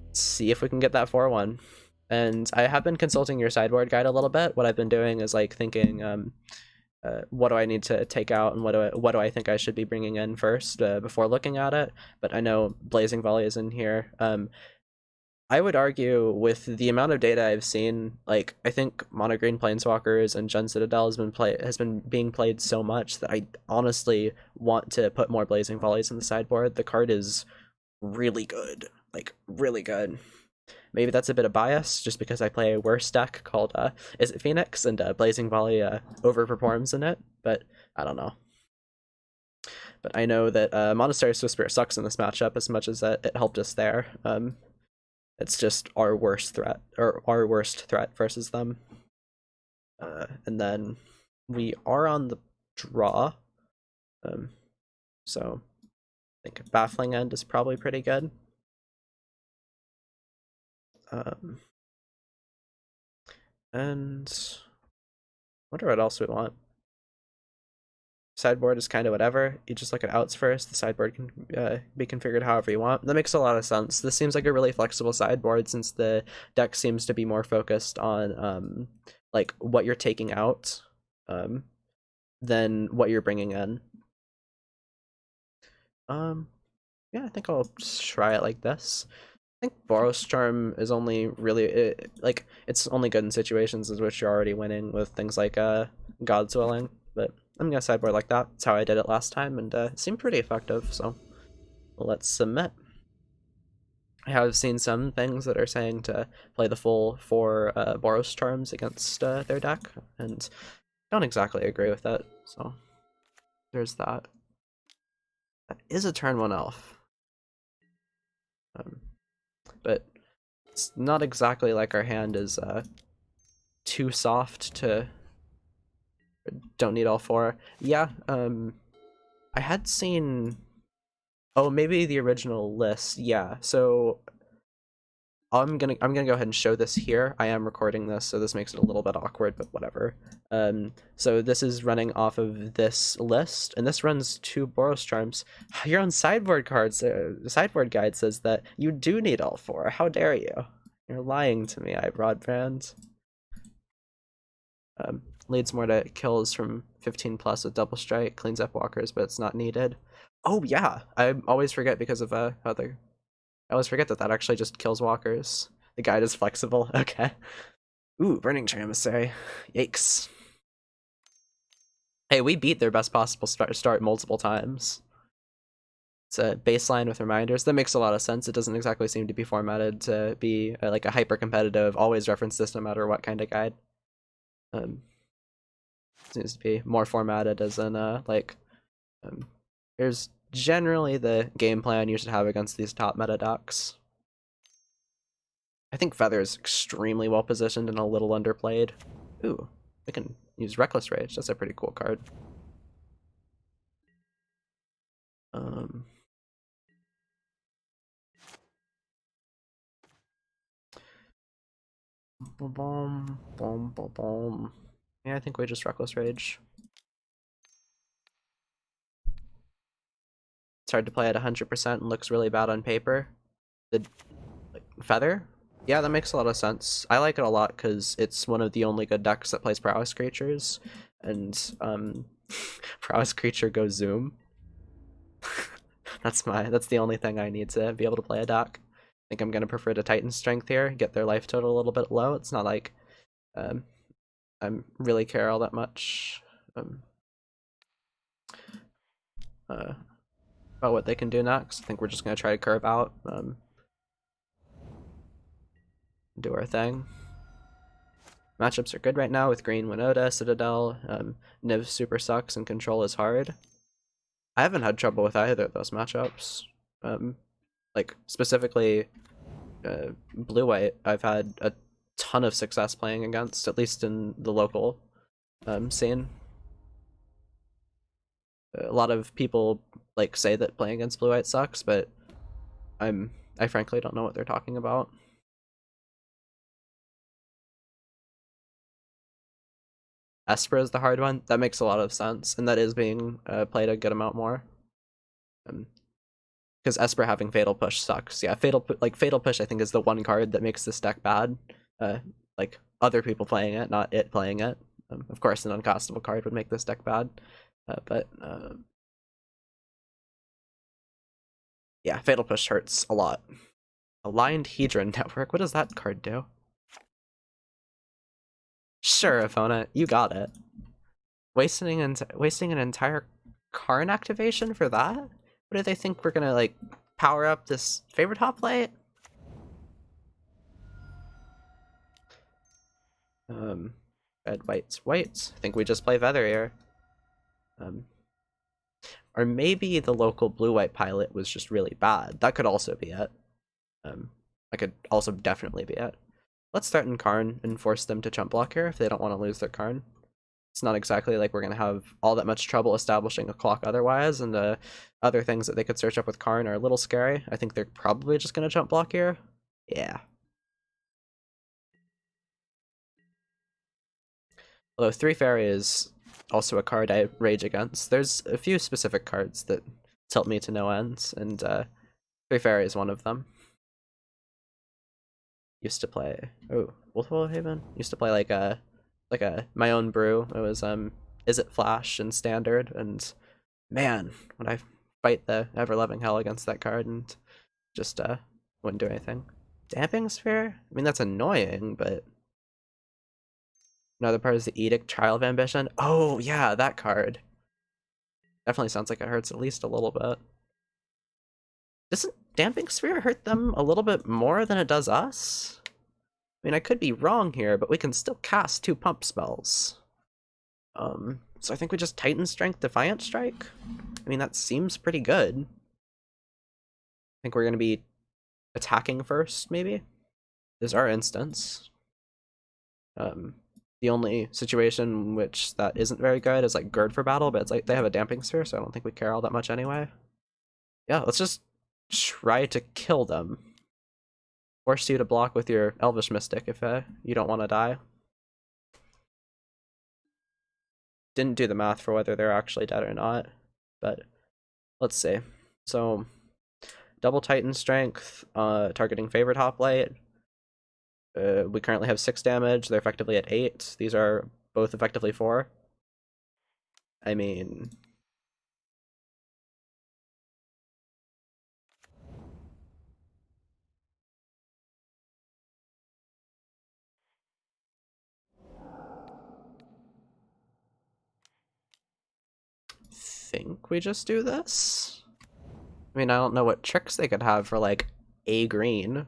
Let's see if we can get that 4-1. And I have been consulting your sideboard guide a little bit. What I've been doing is like thinking, what do I need to take out, and what do I think I should be bringing in first before looking at it. But I know Blazing Volley is in here. I would argue with the amount of data I've seen, like I think Mono Green Planeswalkers and Gen Citadel has been being played so much that I honestly want to put more Blazing Volleys in the sideboard. The card is really good, like really good. Maybe that's a bit of bias, just because I play a worse deck called Is it Phoenix, and Blazing Volley overperforms in it, but I don't know. But I know that Monastery Swift Spirit sucks in this matchup as much as it helped us there. It's just our worst threat, or our worst threat versus them. And then we are on the draw. So I think Baffling End is probably pretty good. And I wonder what else we want. Sideboard is kind of whatever. You just look at outs first. The sideboard can be configured however you want. That makes a lot of sense. This seems like a really flexible sideboard, since the deck seems to be more focused on like what you're taking out than what you're bringing in. Yeah, I think I'll try it like this. I think Boros Charm is only really like it's only good in situations in which you're already winning with things like God's Willing, but I'm gonna sideboard like that. That's how I did it last time, and it seemed pretty effective, so let's submit. I have seen some things that are saying to play the full 4 Boros Charms against their deck, and I don't exactly agree with that, so there's that. That is a turn 1 elf. But it's not exactly like our hand is too soft to don't need all 4. Yeah, I had seen, oh, maybe the original list. Yeah, so I'm gonna go ahead and show this here. I am recording this, so this makes it a little bit awkward, but whatever. So this is running off of this list, and this runs 2 Boros Charms. Your own sideboard cards, the sideboard guide says that you do need all 4. How dare you? You're lying to me, iBroadbrand. Leads more to kills from 15 plus with double strike, cleans up walkers, but it's not needed. Oh yeah, I always forget because of I always forget that actually just kills walkers. The guide is flexible. Okay. Ooh, Burning Tree Emissary. Yikes. Hey, we beat their best possible start multiple times. It's a baseline with reminders. That makes a lot of sense. It doesn't exactly seem to be formatted to be like a hyper-competitive, always reference this no matter what kind of guide. Seems to be more formatted as in um, here's generally the game plan you should have against these top meta decks. I think Feather is extremely well positioned and a little underplayed. Ooh, we can use Reckless Rage. That's a pretty cool card. Um, boom, boom, boom, boom. Yeah, I think we just Reckless Rage. It's hard to play at 100% and looks really bad on paper. The Feather? Yeah, that makes a lot of sense. I like it a lot because it's one of the only good decks that plays Prowess Creatures, and Prowess Creature goes Zoom. That's the only thing I need to be able to play a deck. I think I'm gonna prefer to Titan Strength here, get their life total a little bit low. It's not like um, I really care all that much um, uh, about what they can do next. I think we're just gonna try to curve out, do our thing. Matchups are good right now with Green Winota, Citadel, Niv super sucks, and Control is hard. I haven't had trouble with either of those matchups. Like, specifically, Blue-White, I've had a ton of success playing against, at least in the local scene. A lot of people, like, say that playing against Blue-White sucks, but I frankly don't know what they're talking about. Esper is the hard one. That makes a lot of sense, and that is being played a good amount more. Because Esper having Fatal Push sucks. Yeah, Fatal Push I think is the one card that makes this deck bad. Like other people playing it, not it playing it. Of course, an uncastable card would make this deck bad, but yeah, Fatal Push hurts a lot. Aligned Hedron Network. What does that card do? Sure, opponent, you got it. Wasting an entire Karn activation for that? What do they think we're gonna like power up this favorite hoplite? Red, whites, whites. I think we just play Feather here. Or maybe the local blue-white pilot was just really bad. That could also be it. That could also definitely be it. Let's threaten Karn and force them to chump block here if they don't want to lose their Karn. It's not exactly like we're going to have all that much trouble establishing a clock otherwise, and other things that they could search up with Karn are a little scary. I think they're probably just going to chump block here. Yeah. Although 3 Fairy is also a card I rage against. There's a few specific cards that tilt me to no ends, and 3 Fairy is one of them. Used to play Wolfwall Haven? Used to play like a my own brew. It was Is It Flash and Standard, and man, when I fight the ever loving hell against that card and just wouldn't do anything. Damping Sphere? I mean that's annoying, but another part is the Edict Trial of Ambition. Oh yeah, that card. Definitely sounds like it hurts at least a little bit. Doesn't Damping Sphere hurt them a little bit more than it does us? I mean, I could be wrong here, but we can still cast 2 pump spells. So I think we just Titan Strength Defiant Strike. I mean, that seems pretty good. I think we're going to be attacking first, maybe? This is our instance. The only situation in which that isn't very good is like Gird for battle, but it's like they have a Damping Sphere, so I don't think we care all that much anyway. Yeah, let's just try to kill them. Force you to block with your Elvish Mystic if you don't want to die. Didn't do the math for whether they're actually dead or not, but let's see. So, double Titan Strength, targeting favorite hoplite. We currently have 6 damage. They're effectively at 8. These are both effectively 4. I mean, think we just do this. I mean, I don't know what tricks they could have for, like, a green.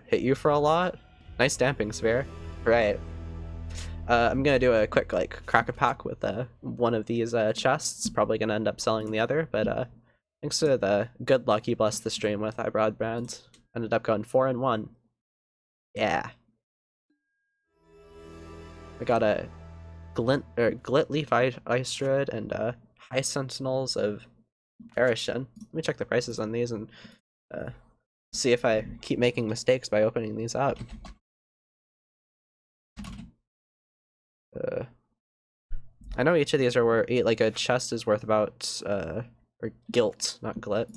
Hit you for a lot? Nice damping sphere. Right. I'm gonna do a quick, like, crack a pack with one of these chests. Probably gonna end up selling the other, but thanks to the good luck you blessed the stream with, iBroadband, ended up going 4-1. Yeah. I got a Glit Leaf Ice Druid and High Sentinels of Perishin. Let me check the prices on these and see if I keep making mistakes by opening these up. I know each of these are worth, like, a chest is worth about, or gilt, not glit.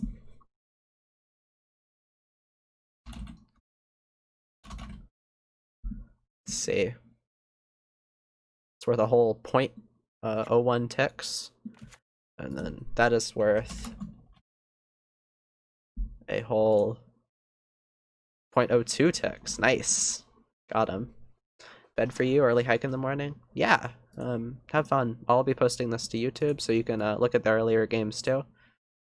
Let's see. It's worth a whole 0.01 ticks, and then that is worth a whole 0.02 ticks. Nice. Got him. Bed for you, early hike in the morning? Yeah. Have fun. I'll be posting this to YouTube, so you can look at the earlier games too.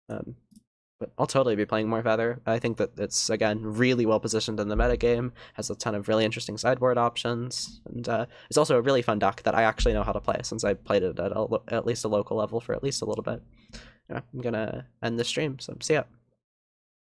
But I'll totally be playing more Feather. I think that it's, again, really well positioned in the metagame, has a ton of really interesting sideboard options, and it's also a really fun deck that I actually know how to play since I played it at least a local level for at least a little bit. Yeah, I'm gonna end the stream, so see ya.